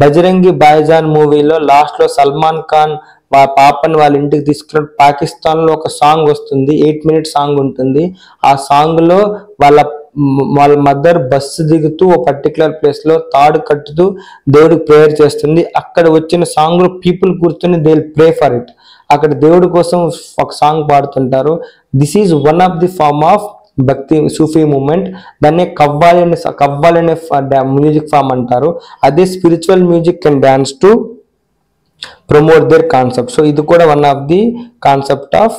బజరంగి భాయిజాన్ మూవీలో లాస్ట్లో సల్మాన్ ఖాన్ పాపని వాళ్ళ ఇంటికి తీసుకున్న పాకిస్తాన్లో ఒక సాంగ్ వస్తుంది, 8 minute సాంగ్ ఉంటుంది. ఆ సాంగ్లో వాళ్ళ మదర్ బస్సు దిగుతూ ఓ పర్టికులర్ ప్లేస్లో తాడు కట్టుతూ దేవుడికి ప్రేయర్ చేస్తుంది. అక్కడ వచ్చిన సాంగ్లో పీపుల్ కూర్చొని they will pray for it. అక్కడ దేవుడి కోసం ఒక సాంగ్ పాడుతుంటారు. This is one of the form of bhakti Sufi moment. దాన్ని కవ్వాలి అనే మ్యూజిక్ ఫామ్ అంటారు. అదే spiritual music and dance to promote their concept. So ఇది కూడా one of the concept of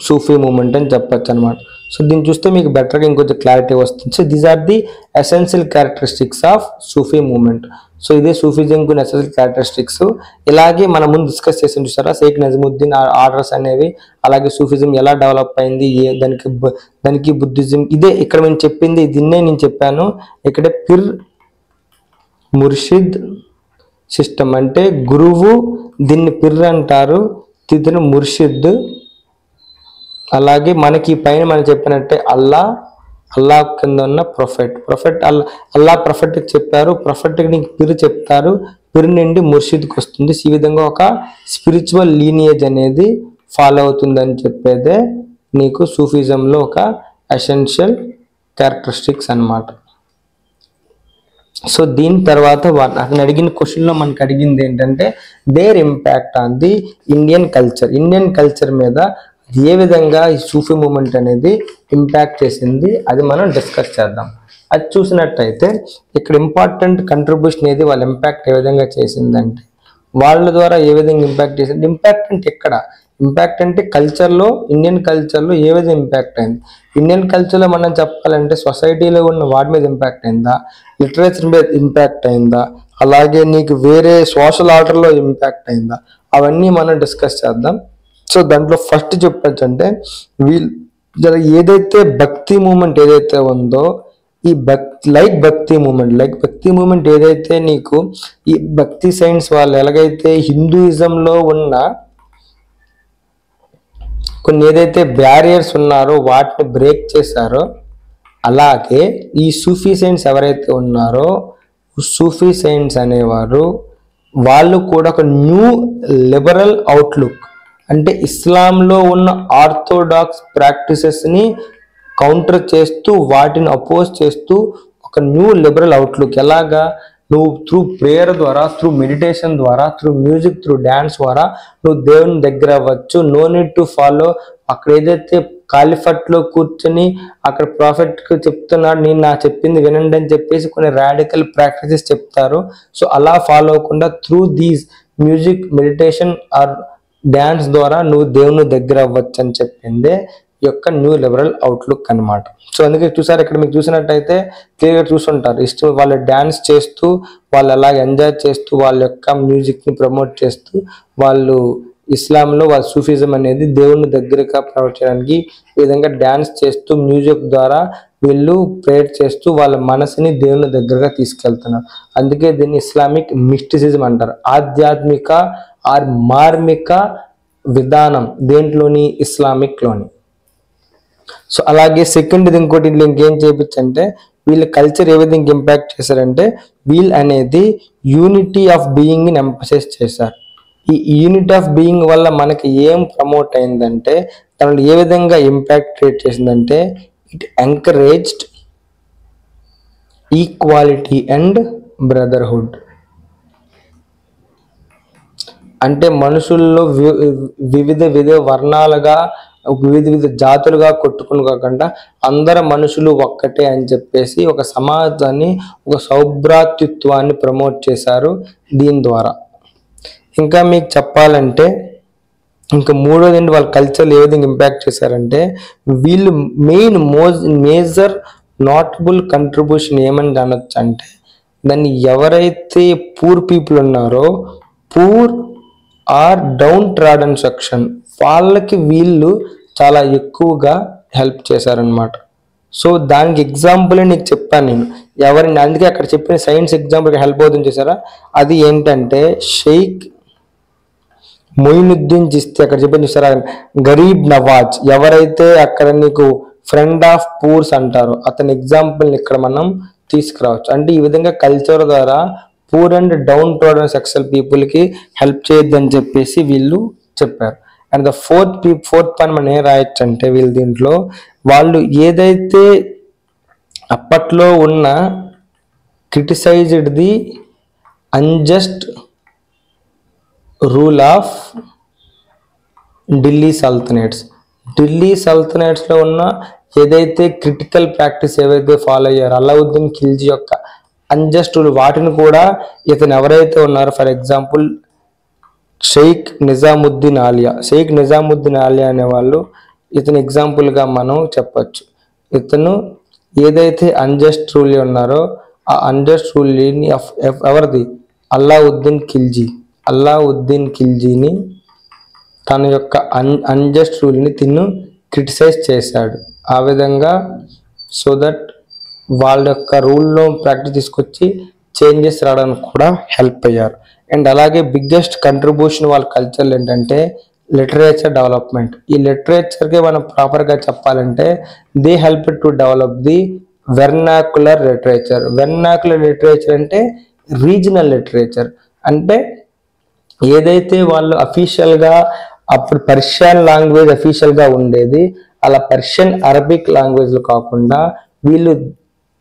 Sufi movement అని చెప్పచ్చు అనమాట. సో దీన్ని చూస్తే మీకు బెటర్గా ఇంకొంచెం క్లారిటీ వస్తుంది. So these are the essential characteristics of Sufi movement. So ఇదే సూఫీజం కొన్ని ఎసెన్షియల్ క్యారెక్టరిస్టిక్స్. ఇలాగే మనం ముందు డిస్కస్ చేసి చూసారా షేక్ నజముద్దీన్ ఆర్డర్స్ అనేవి, అలాగే సూఫీజం ఎలా డెవలప్ అయింది, దానికి బుద్ధిజం. ఇదే ఇక్కడ నేను చెప్పింది, దీన్నే నేను చెప్పాను. ఇక్కడ పిర్ ముర్షిద్ సిస్టమ్ అంటే గురువు, దీన్ని పిర్ అంటారు, తిథిని ముర్షిద్. అలాగే మనకి పైన మనం చెప్పినట్టే అల్లా కింద ఉన్న ప్రొఫెట్ అల్లా ప్రొఫెట్ చెప్పారు, ప్రొఫెట్కి నీకు పిరు చెప్తారు, పిరు నుండి ముర్షిద్కి వస్తుంది. ఈ విధంగా ఒక స్పిరిచువల్ లీనియేజ్ అనేది ఫాలో అవుతుందని చెప్పేదే నీకు సూఫిజంలో ఒక ఎసెన్షియల్ క్యారెక్టరిస్టిక్స్ అన్నమాట. సో దీని తర్వాత అతను అడిగిన క్వశ్చన్లో మనకు అడిగింది ఏంటంటే there impact on the Indian culture మీద ఏ విధంగా ఈ సూఫీ మూమెంట్ అనేది ఇంపాక్ట్ చేసింది, అది మనం డిస్కస్ చేద్దాం. అది చూసినట్టయితే ఇక్కడ ఇంపార్టెంట్ కంట్రిబ్యూషన్ ఏది, వాళ్ళ ఇంపాక్ట్ ఏ విధంగా చేసిందంటే వాళ్ళ ద్వారా ఏ విధంగా ఇంపాక్ట్ చేసింది. ఇంపాక్ట్ అంటే ఎక్కడ ఇంపాక్ట్ అంటే కల్చర్లో, ఇండియన్ కల్చర్లో ఏ విధంగా ఇంపాక్ట్ అయింది. ఇండియన్ కల్చర్లో మనం చెప్పాలంటే సొసైటీలో ఉన్న వాటి మీద ఇంపాక్ట్ అయిందా, లిటరేచర్ మీద ఇంపాక్ట్ అయిందా, అలాగే నీకు వేరే సోషల్ ఆర్డర్లో ఇంపాక్ట్ అయిందా, అవన్నీ మనం డిస్కస్ చేద్దాం. సో దాంట్లో ఫస్ట్ చెప్పచ్చు అంటే ఏదైతే భక్తి మూమెంట్ ఏదైతే ఉందో, ఈ భక్తి మూమెంట్ ఏదైతే నీకు ఈ భక్తి సైన్స్ వాళ్ళు ఎలాగైతే హిందూయిజంలో ఉన్న కొన్ని ఏదైతే బ్యారియర్స్ ఉన్నారో వాటిని బ్రేక్ చేశారో, అలాగే ఈ సూఫీ సైన్స్ ఎవరైతే ఉన్నారో సూఫీ సైన్స్ అనేవారు వాళ్ళు కూడా ఒక న్యూ లిబరల్ అవుట్లుక్, అంటే ఇస్లాంలో ఉన్న ఆర్థోడాక్స్ ప్రాక్టీసెస్ని కౌంటర్ చేస్తూ వాటిని అపోజ్ చేస్తూ ఒక న్యూ లిబరల్ అవుట్లుక్. ఎలాగా నువ్వు త్రూ ప్రేయర్ ద్వారా, త్రూ మెడిటేషన్ ద్వారా, త్రూ మ్యూజిక్, త్రూ డ్యాన్స్ ద్వారా నువ్వు దేవుని దగ్గర అవ్వచ్చు. నో నీడ్ టు ఫాలో అక్కడ ఏదైతే కాలిఫట్లో కూర్చొని అక్కడ ప్రాఫిట్కి చెప్తున్నాడు, నేను నా చెప్పింది వినండి అని చెప్పేసి కొన్ని రాడికల్ ప్రాక్టీసెస్ చెప్తారు. సో అలా ఫాలో అవ్వకుండా through these music, meditation are dance ద్వారా నువ్వు దేవుని దగ్గర అవ్వచ్చు అని చెప్పిందే ఈ యొక్క న్యూ లిబరల్ అవుట్లుక్ అనమాట. సో అందుకే చూసారు, ఇక్కడ మీకు చూసినట్టయితే క్లియర్గా చూసుంటారు, ఇష్టం వాళ్ళు డ్యాన్స్ చేస్తూ, వాళ్ళు అలా ఎంజాయ్ చేస్తూ, వాళ్ళ యొక్క మ్యూజిక్ని ప్రమోట్ చేస్తూ, వాళ్ళు ఇస్లాంలో వాళ్ళ సూఫిజం అనేది దేవుని దగ్గరగా ప్రమోట్ చేయడానికి ఈ విధంగా డ్యాన్స్ చేస్తూ మ్యూజిక్ ద్వారా వీళ్ళు ప్రేయర్ చేస్తూ వాళ్ళ మనసుని దేవుని దగ్గరగా తీసుకెళ్తున్నారు. అందుకే దీన్ని ఇస్లామిక్ మిస్టిసిజం అంటారు. ఆధ్యాత్మిక ఆర్ మార్మిక విధానం దేంట్లోని, ఇస్లామిక్లోని. సో అలాగే సెకండ్ ఇంకోటి ఇంకేం చేయించంటే వీళ్ళ కల్చర్ ఏ విధంగా ఇంపాక్ట్ చేశారంటే వీళ్ళు అనేది యూనిటీ ఆఫ్ బీయింగ్ ని ఎంఫసైజ్ చేశారు. ఈ యూనిటీ ఆఫ్ బీయింగ్ వల్ల మనకి ఏం ప్రమోట్ అయిందంటే తనలో ఏ విధంగా ఇంపాక్ట్ క్రియేట్ చేసిందంటే it encouraged equality and brotherhood. అంటే మనుషుల్లో వివిధ వర్ణాలుగా వివిధ జాతులుగా కొట్టుకుని కాకుండా అందరు మనుషులు ఒక్కటే అని చెప్పేసి ఒక సమాజాన్ని, ఒక సౌభ్రాతృత్వాన్ని ప్రమోట్ చేశారు దీని ద్వారా. ఇంకా మీకు చెప్పాలంటే ఇంకా మూడోది ఏంటి, వాళ్ళ కల్చర్లు ఏ విధంగా ఇంపాక్ట్ చేశారంటే వీళ్ళు మేజర్ నోటబుల్ కంట్రిబ్యూషన్ ఏమని అనొచ్చు అంటే, దాన్ని ఎవరైతే పూర్ పీపుల్ ఉన్నారో, poor or downtrodden section, వాళ్ళకి వీళ్ళు చాలా ఎక్కువగా హెల్ప్ చేశారనమాట. సో దానికి ఎగ్జాంపుల్ నీకు చెప్పాను నేను ఎవరిని, అందుకే అక్కడ చెప్పిన సైన్స్ ఎగ్జాంపుల్ హెల్ప్ అవుతుంది చేశారా, అది ఏంటంటే షేక్ మొయినుద్దీన్ చిస్తి. అక్కడ చెప్పిన చూసారా, గరీబ్ నవాజ్, ఎవరైతే అక్కడ నీకు ఫ్రెండ్ ఆఫ్ పూర్స్ అంటారో అతని ఎగ్జాంపుల్ ఇక్కడ మనం తీసుకురావచ్చు. అంటే ఈ విధంగా కల్చర్ ద్వారా పూర్ అండ్ డౌన్ ట్రోడన్ సెక్షన్ పీపుల్కి హెల్ప్ చేయొద్దని చెప్పేసి వీళ్ళు చెప్పారు. అండ్ ద ఫోర్త్ పాయింట్ మనం ఏం రాయొచ్చు అంటే వీళ్ళు దీంట్లో వాళ్ళు ఏదైతే అప్పట్లో ఉన్న criticised the unjust rule of Delhi సల్తనేట్స్లో ఉన్న ఏదైతే క్రిటికల్ ప్రాక్టీస్ ఏవైతే ఫాలో అయ్యారో అల్లావుద్దీన్ ఖిల్జీ యొక్క అన్జస్ట్ రూల్, వాటిని కూడా ఇతను ఎవరైతే ఉన్నారో, ఫర్ ఎగ్జాంపుల్ షేక్ నిజాముద్దీన్ ఆలియా అనే వాళ్ళు ఇతను ఎగ్జాంపుల్గా మనం చెప్పచ్చు. ఇతను ఏదైతే అన్జస్ట్ రూల్ ఉన్నారో ఆ అన్జస్ట్ రూల్ని ఎవరిది, అల్లావుద్దీన్ ఖిల్జీని తన యొక్క అన్జస్ట్ రూల్ని తిను క్రిటిసైజ్ చేశాడు. ఆ విధంగా సో దట్ వాళ్ళ యొక్క రూల్లో ప్రాక్టీస్ తీసుకొచ్చి చేంజెస్ రావడానికి కూడా హెల్ప్ అయ్యారు. అండ్ అలాగే బిగ్గెస్ట్ కంట్రిబ్యూషన్ వాళ్ళ కల్చర్లు ఏంటంటే లిటరేచర్ డెవలప్మెంట్. ఈ లిటరేచర్కి మనం ప్రాపర్గా చెప్పాలంటే they help to develop the vernacular literature అంటే రీజనల్ లిటరేచర్. అంటే ఏదైతే వాళ్ళు అఫీషియల్గా అప్పుడు పర్షియన్ లాంగ్వేజ్ అఫీషియల్గా ఉండేది, అలా పర్షియన్ అరబిక్ లాంగ్వేజ్లు కాకుండా వీళ్ళు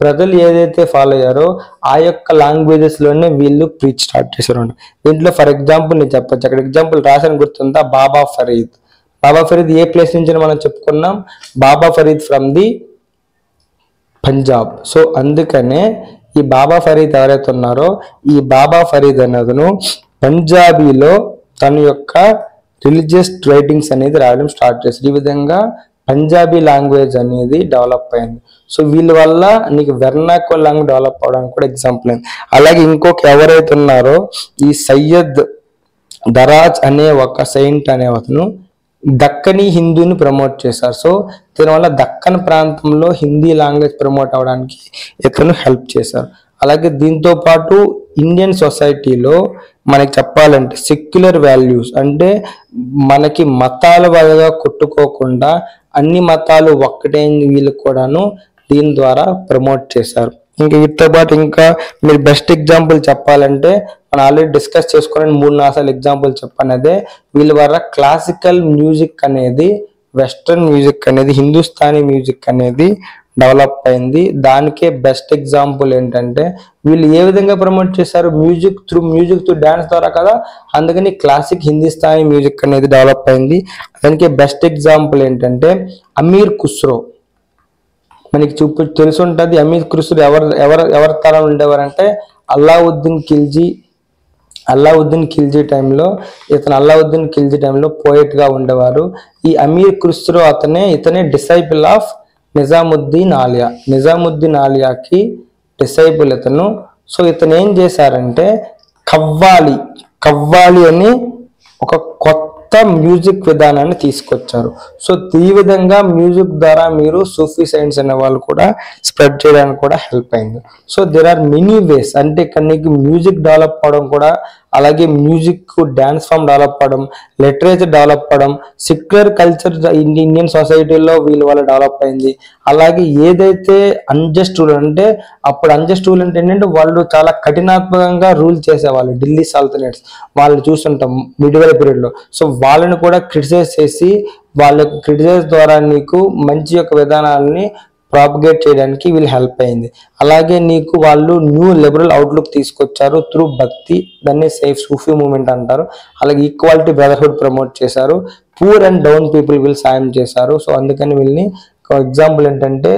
ప్రజలు ఏదైతే ఫాలో అయ్యారో ఆ యొక్క లాంగ్వేజెస్లోనే వీళ్ళు ప్రీచ్ స్టార్ట్ చేశారు. దీంట్లో ఫర్ ఎగ్జాంపుల్ నేను చెప్పొచ్చు, అక్కడ ఎగ్జాంపుల్ రాసిన గుర్తుందా, బాబా ఫరీద్ ఏ ప్లేస్ నుంచి మనం చెప్పుకున్నాం, Baba Farid from the Punjab. So అందుకనే ఈ బాబా ఫరీద్ ఎవరైతే ఉన్నారో ఈ బాబా ఫరీద్ అనేతను పంజాబీలో తన యొక్క రిలీజియస్ రైటింగ్స్ అనేది రాయడం స్టార్ట్ చేశారు. ఈ విధంగా పంజాబీ లాంగ్వేజ్ అనేది డెవలప్ అయింది. సో వీళ్ళ వల్ల నీకు వెర్నాకులర్ లాంగ్వేజ్ డెవలప్ అవడానికి కూడా ఎగ్జాంపుల్ అయింది. అలాగే ఇంకొక ఎవరైతే ఉన్నారో ఈ సయ్యద్ దరాజ్ అనే ఒక సెయింట్ అనే అతను దక్కనీ హిందూని ప్రమోట్ చేశారు. సో దీనివల్ల దక్కన్ ప్రాంతంలో హిందీ లాంగ్వేజ్ ప్రమోట్ అవడానికి ఇతను హెల్ప్ చేశారు. అలాగే దీంతో పాటు ఇండియన్ సొసైటీలో మనకి చెప్పాలంటే సెక్యులర్ వాల్యూస్, అంటే మనకి మతాల వారిగా కొట్టుకోకుండా అన్ని మతాలు ఒక్కటే వీళ్ళు కూడాను దీని ద్వారా ప్రమోట్ చేశారు. ఇంకా వీటితో పాటు ఇంకా మీరు బెస్ట్ ఎగ్జాంపుల్ చెప్పాలంటే మనం ఆల్రెడీ డిస్కస్ చేసుకోవాలని 3-4 ఎగ్జాంపుల్ చెప్పాను. అదే వీళ్ళ వల్ల క్లాసికల్ మ్యూజిక్ అనేది, వెస్ట్రన్ మ్యూజిక్ అనేది, హిందుస్థానీ మ్యూజిక్ అనేది డెవలప్ అయింది. దానికే బెస్ట్ ఎగ్జాంపుల్ ఏంటంటే వీళ్ళు ఏ విధంగా ప్రమోట్ చేశారు, మ్యూజిక్ త్రూ డాన్స్ ద్వారా కదా, అందుకని క్లాసిక్ హిందుస్థానీ మ్యూజిక్ అనేది డెవలప్ అయింది. దానికి బెస్ట్ ఎగ్జాంపుల్ ఏంటంటే అమీర్ ఖుస్రో. మనకి తెలిసి ఉంటుంది అమీర్ ఖుస్రో ఎవరి తరం ఉండేవారంటే అల్లావుద్దీన్ ఖిల్జీ టైంలో పోయిట్ గా ఉండేవారు. ఈ అమీర్ ఖుస్రో ఇతనే డిసైపుల్ ఆఫ్ నిజాముద్దీన్ ఆలియాకి డిసైపుల్ ఇతను. సో ఇతను ఏం చేశారంటే కవ్వాలి అని ఒక కొత్త మ్యూజిక్ విధానాన్ని తీసుకొచ్చారు. సో ఈ విధంగా మ్యూజిక్ ద్వారా మీరు సూఫీ సైన్స్ అనే వాళ్ళు కూడా స్ప్రెడ్ చేయడానికి కూడా హెల్ప్ అయింది. So there are many ways, అంటే ఇక్కడ నీకు మ్యూజిక్ డెవలప్ అవడం కూడా, అలాగే మ్యూజిక్ డాన్స్ ఫామ్ డెవలప్ అవడం, లిటరేచర్ డెవలప్ అవడం, సెక్యులర్ కల్చర్ ఇండియన్ సొసైటీలో వీళ్ళ వల్ల డెవలప్ అయింది. అలాగే ఏదైతే అన్జస్ట్ రూల్ అంటే అప్పుడు అన్జస్ట్ రూల్ అంటే ఏంటంటే వాళ్ళు చాలా కఠినాత్మకంగా రూల్ చేసేవాళ్ళు ఢిల్లీ సల్తనేట్స్, వాళ్ళు చూస్తుంటాం మిడివల్ పీరియడ్ లో. సో వాళ్ళని కూడా క్రిటిసైజ్ చేసి వాళ్ళ క్రిటిసైజ్ ద్వారా నీకు మంచి యొక్క విధానాలని ప్రాపగేట్ చేయడానికి వీళ్ళు హెల్ప్ అయింది. అలాగే నీకు వాళ్ళు న్యూ లిబరల్ అవుట్లుక్ తీసుకొచ్చారు త్రూ భక్తి, దాన్ని సేఫ్ సూఫీ మూమెంట్ అంటారు. అలాగే ఈక్వాలిటీ, బ్రదర్హుడ్ ప్రమోట్ చేశారు. పూర్ అండ్ డౌన్ పీపుల్ వీళ్ళు సాయం చేశారు. సో అందుకని వీళ్ళని ఎగ్జాంపుల్ ఏంటంటే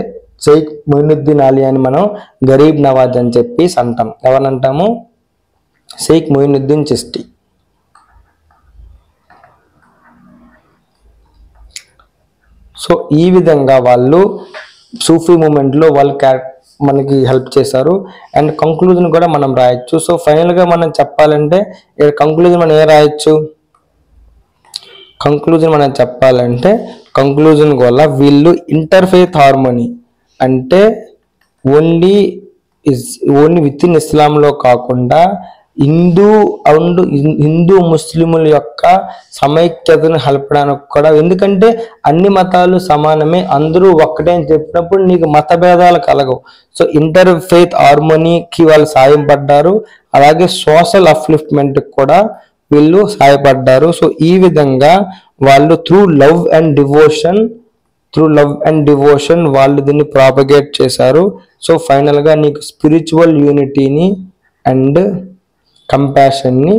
షేక్ మొయినుద్దీన్ అలీ అని మనం గరీబ్ నవాజ్ అని చెప్పి అంటాం. ఎవరంటాము? షేక్ మొయినుద్దీన్ చిస్టి. సో ఈ విధంగా వాళ్ళు సూఫీ మూమెంట్లో వాళ్ళు మనకి హెల్ప్ చేశారు. అండ్ కంక్లూజన్ కూడా మనం రాయొచ్చు. సో ఫైనల్గా మనం చెప్పాలంటే కంక్లూజన్ మనం ఏ రాయొచ్చు? కంక్లూజన్ మనం చెప్పాలంటే కంక్లూజన్ వల్ల వీళ్ళు ఇంటర్ఫేత్ హార్మోనీ అంటే ఓన్లీ విత్ ఇన్ ఇస్లాంలో కాకుండా హిందూ ముస్లిముల యొక్క సమైక్యతను కలపడానికి కూడా, ఎందుకంటే అన్ని మతాలు సమానమే, అందరూ ఒక్కటే అని చెప్పినప్పుడు నీకు మత భేదాలు కలగవు. సో ఇంటర్ ఫెయిత్ హార్మోనీకి వాళ్ళు సాయం పడ్డారు. అలాగే సోషల్ అప్లిఫ్ట్మెంట్ కూడా వీళ్ళు సహాయపడ్డారు. సో ఈ విధంగా వాళ్ళు త్రూ లవ్ అండ్ డివోషన్ వాళ్ళు దీన్ని ప్రాపగేట్ చేశారు. సో ఫైనల్గా నీకు స్పిరిచువల్ యూనిటీని అండ్ కంపాషన్ని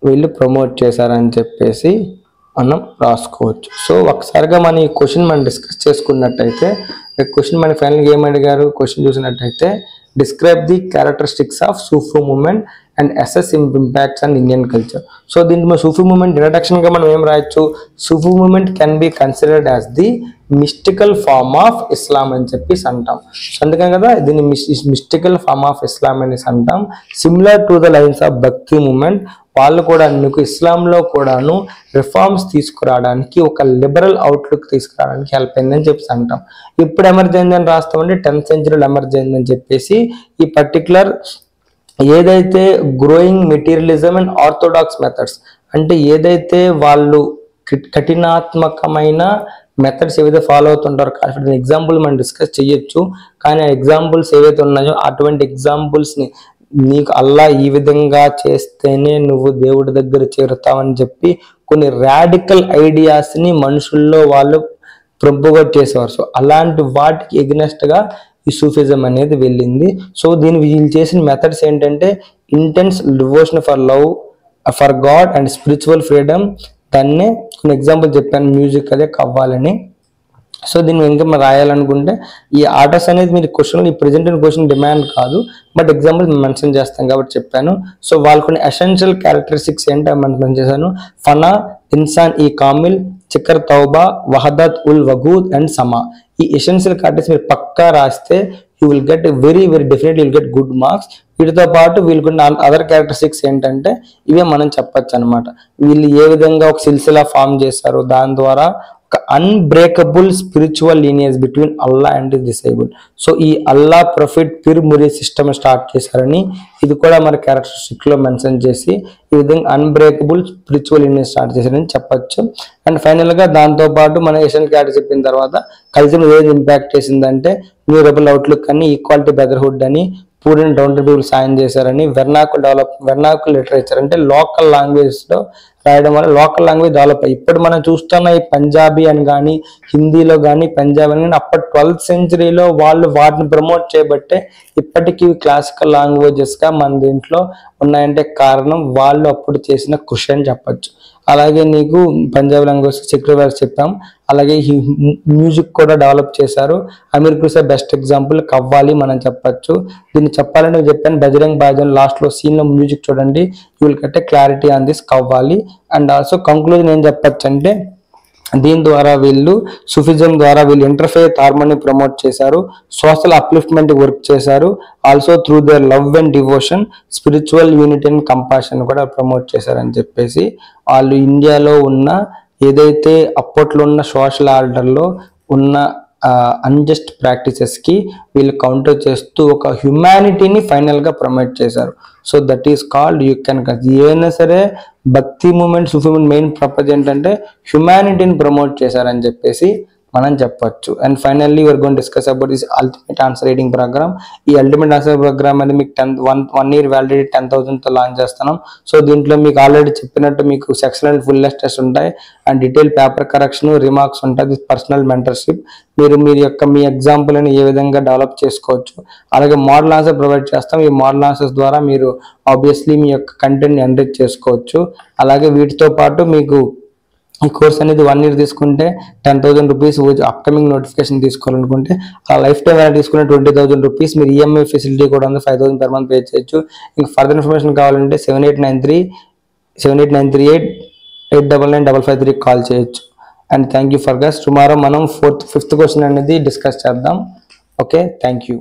వీళ్ళు ప్రమోట్ చేశారని చెప్పేసి మనం రాసుకోవచ్చు. సో ఒకసారిగా మన ఈ క్వశ్చన్ మనం డిస్కస్ చేసుకున్నట్టయితే, క్వశ్చన్ మన ఫైనల్గా ఏమడిగారు? క్వశ్చన్ చూసినట్టయితే describe the characteristics of Sufi movement and assess impacts and Indian culture. So దీంట్లో సూఫీ మూమెంట్ ఇంట్రడక్షన్గా మనం ఏం రాయొచ్చు? Sufi movement can be considered as the mystical form of Islam అని చెప్పేసి అంటాం. అందుకని కదా దీన్ని మిస్టికల్ ఫార్మ్ ఆఫ్ ఇస్లాం అనేసి అంటాం. Similar to the lines of భక్తి మూమెంట్, వాళ్ళు కూడా నీకు ఇస్లాంలో కూడాను రిఫార్మ్స్ తీసుకురావడానికి, ఒక లిబరల్ అవుట్లుక్ తీసుకురావడానికి హెల్ప్ అయిందని చెప్పేసి అంటాం. ఇప్పుడు ఎమర్జ్ అయిందని రాస్తామంటే 10th centuryలో ఎమర్జ్ అయిందని చెప్పేసి ఈ పర్టికులర్ ఏదైతే growing materialism and orthodox methods అంటే ఏదైతే వాళ్ళు కఠినాత్మకమైన మెథడ్స్ ఏవైతే ఫాలో అవుతుంటారో, కాన్ఫిడెంట్ ఎగ్జాంపుల్ మనం డిస్కస్ చేయొచ్చు. కానీ ఆ ఎగ్జాంపుల్స్ ఏవైతే ఉన్నాయో అటువంటి ఎగ్జాంపుల్స్ని నీకు అల్లా ఈ విధంగా చేస్తేనే నువ్వు దేవుడి దగ్గర చేరుతావని చెప్పి కొన్ని రాడికల్ ఐడియాస్ని మనుషుల్లో వాళ్ళు ప్రొపగేట్ చేసేవారు. సో అలాంటి వాటికి ఎగ్నెస్ట్గా ఈ సూఫిజం అనేది వెళ్ళింది. సో దీన్ని వీళ్ళు చేసిన మెథడ్స్ ఏంటంటే intense devotion for love for God and spiritual freedom. దాన్నే కొన్ని ఎగ్జాంపుల్ చెప్పాను, మ్యూజిక్ అదే కవ్వాలని. సో దీన్ని ఇంకా మనం రాయాలనుకుంటే ఈ ఆర్టర్స్ అనేది మీరు క్వశ్చన్, ఈ ప్రెజెంట్ క్వశ్చన్ డిమాండ్ కాదు, బట్ ఎగ్జాంపుల్ మెన్షన్ చేస్తాం కాబట్టి చెప్పాను. సో వాళ్ళు కొన్ని ఎసెన్షియల్ క్యారెక్టరిస్టిక్స్ ఏంటో మెన్షన్ చేశాను. ఫనా, ఇన్సాన్ ఈ కామిల్, చికర్ తౌబా, వహదత్ ఉల్ వగూద్ అండ్ సమా. ఈ ఎసెన్షియల్ క్యారెక్టర్స్ మీరు పక్కా రాస్తే you will get very definitely will get good marks. వీటితో పాటు వీళ్ళకున్న అదర్ క్యారెక్టరిస్టిక్స్ ఏంటంటే ఇవే మనం చెప్పచ్చు అనమాట. వీళ్ళు ఏ విధంగా ఒక సిల్సిలా ఫామ్ చేశారు, దాని ద్వారా ఒక unbreakable spiritual లీనియస్ between Allah and disable. So ఈ అల్లా ప్రొఫిట్ పిర్ మురీ సిస్టమ్ స్టార్ట్ చేశారని ఇది కూడా మన క్యారెక్టరిస్టిక్ లో మెన్షన్ చేసి ఈ విధంగా అన్బ్రేకబుల్ స్పిరిచువల్ లీనియస్ స్టార్ట్ చేశారని చెప్పొచ్చు. అండ్ ఫైనల్ గా దాంతో పాటు మన ఏషియన్ క్యారెక్టర్ చెప్పిన తర్వాత కల్చర్ ఏది ఇంపాక్ట్ చేసిందంటే న్యూ రెబల్ అవుట్లుక్ అని, ఈక్వాలిటీ, బ్రదర్హుడ్ అని, పూర్ అండ్ డౌన్ పీపుల్ సాయం చేశారని, వెర్నాకుల్ లిటరేచర్ అంటే లోకల్ లాంగ్వేజ్ లో రాయడం వల్ల లోకల్ లాంగ్వేజ్ డెవలప్ అయ్యి ఇప్పుడు మనం చూస్తున్న ఈ పంజాబీ అని కానీ, హిందీలో కానీ, పంజాబీ అని అప్పటి 12th centuryలో వాళ్ళు వాటిని ప్రమోట్ చేయబట్టే ఇప్పటికీ క్లాసికల్ లాంగ్వేజెస్ గా మన దీంట్లో ఉన్నాయంటే కారణం వాళ్ళు అప్పుడు చేసిన కృషి అని చెప్పచ్చు. అలాగే నీకు పంజాబీ లాంగ్వేజ్ చక్రవర్తి చెప్పాం. అలాగే మ్యూజిక్ కూడా డెవలప్ చేశారు. అమీర్ ఖుస్రో బెస్ట్ ఎగ్జాంపుల్, కవ్వాలి మనం చెప్పచ్చు. దీన్ని చెప్పాలని చెప్పాను, బజరంగ్ భాయిజాన్ లాస్ట్ లో సీన్ లో మ్యూజిక్ చూడండి, you will get a clarity on this qawwali. And also conclusion ఏం చెప్పచ్చు అంటే దీని ద్వారా వీళ్ళు సూఫిజం ద్వారా వీళ్ళు ఇంటర్ఫేత్ హార్మోనీ ప్రమోట్ చేశారు, సోషల్ అప్లిఫ్ట్మెంట్ వర్క్ చేశారు, also through their love and devotion spiritual unity and compassion కూడా ప్రమోట్ చేశారని చెప్పేసి వాళ్ళు ఇండియాలో ఉన్న ఏదైతే అప్పట్లో ఉన్న సోషల్ ఆర్డర్లో ఉన్న అన్జస్ట్ ప్రాక్టీసెస్ కి వీళ్ళు కౌంటర్ చేస్తూ ఒక హ్యుమానిటీని ఫైనల్ గా ప్రమోట్ చేశారు. So that is called you can ఏదైనా సరే bhakti movement, Sufi movement main purpose ఏంటంటే హ్యుమానిటీని ప్రమోట్ చేశారని చెప్పేసి మనం చెప్పొచ్చు. And finally you are gonna discuss about this ultimate answer writing program. ఈ అల్టిమేట్ ఆన్సర్ ప్రోగ్రామ్ అనేది మీకు 1 year వ్యాలిడిటీ 10,000తో లాంచ్ చేస్తున్నాం. సో దీంట్లో మీకు ఆల్రెడీ చెప్పినట్టు మీకు section and full less test ఉంటాయి, and detail paper correction, remarks ఉంటాయి, పర్సనల్ మెంటర్షిప్. మీ ఎగ్జాంపుల్ అని ఏ విధంగా డెవలప్ చేసుకోవచ్చు. అలాగే మోడల్ ఆన్సర్ ప్రొవైడ్ చేస్తాం. ఈ మోడల్ ఆన్సర్స్ ద్వారా మీరు ఆబ్వియస్లీ మీ యొక్క కంటెంట్ని ఎన్రిచ్ చేసుకోవచ్చు. అలాగే వీటితో పాటు మీకు ఈ కోర్స్ అనేది 1 year తీసుకుంటే 10,000 రూపీస్ అప్కమింగ్ నోటిఫికేషన్ తీసుకోవాలనుకుంటే ఆ లైఫ్ టైం అయినా తీసుకునే 20,000 రూపీస్. మీరు ఈఎంఐ ఫెసిలిటీ కూడా ఉంది, 5,000 per month పే చేయొచ్చు. ఇంకా ఫర్దర్ ఇన్ఫర్మేషన్ కావాలంటే 7893 కాల్ చేయొచ్చు. And thank you for guys. Tomorrow మనం 5th క్వశ్చన్ అనేది డిస్కస్ చేద్దాం. Okay, thank you.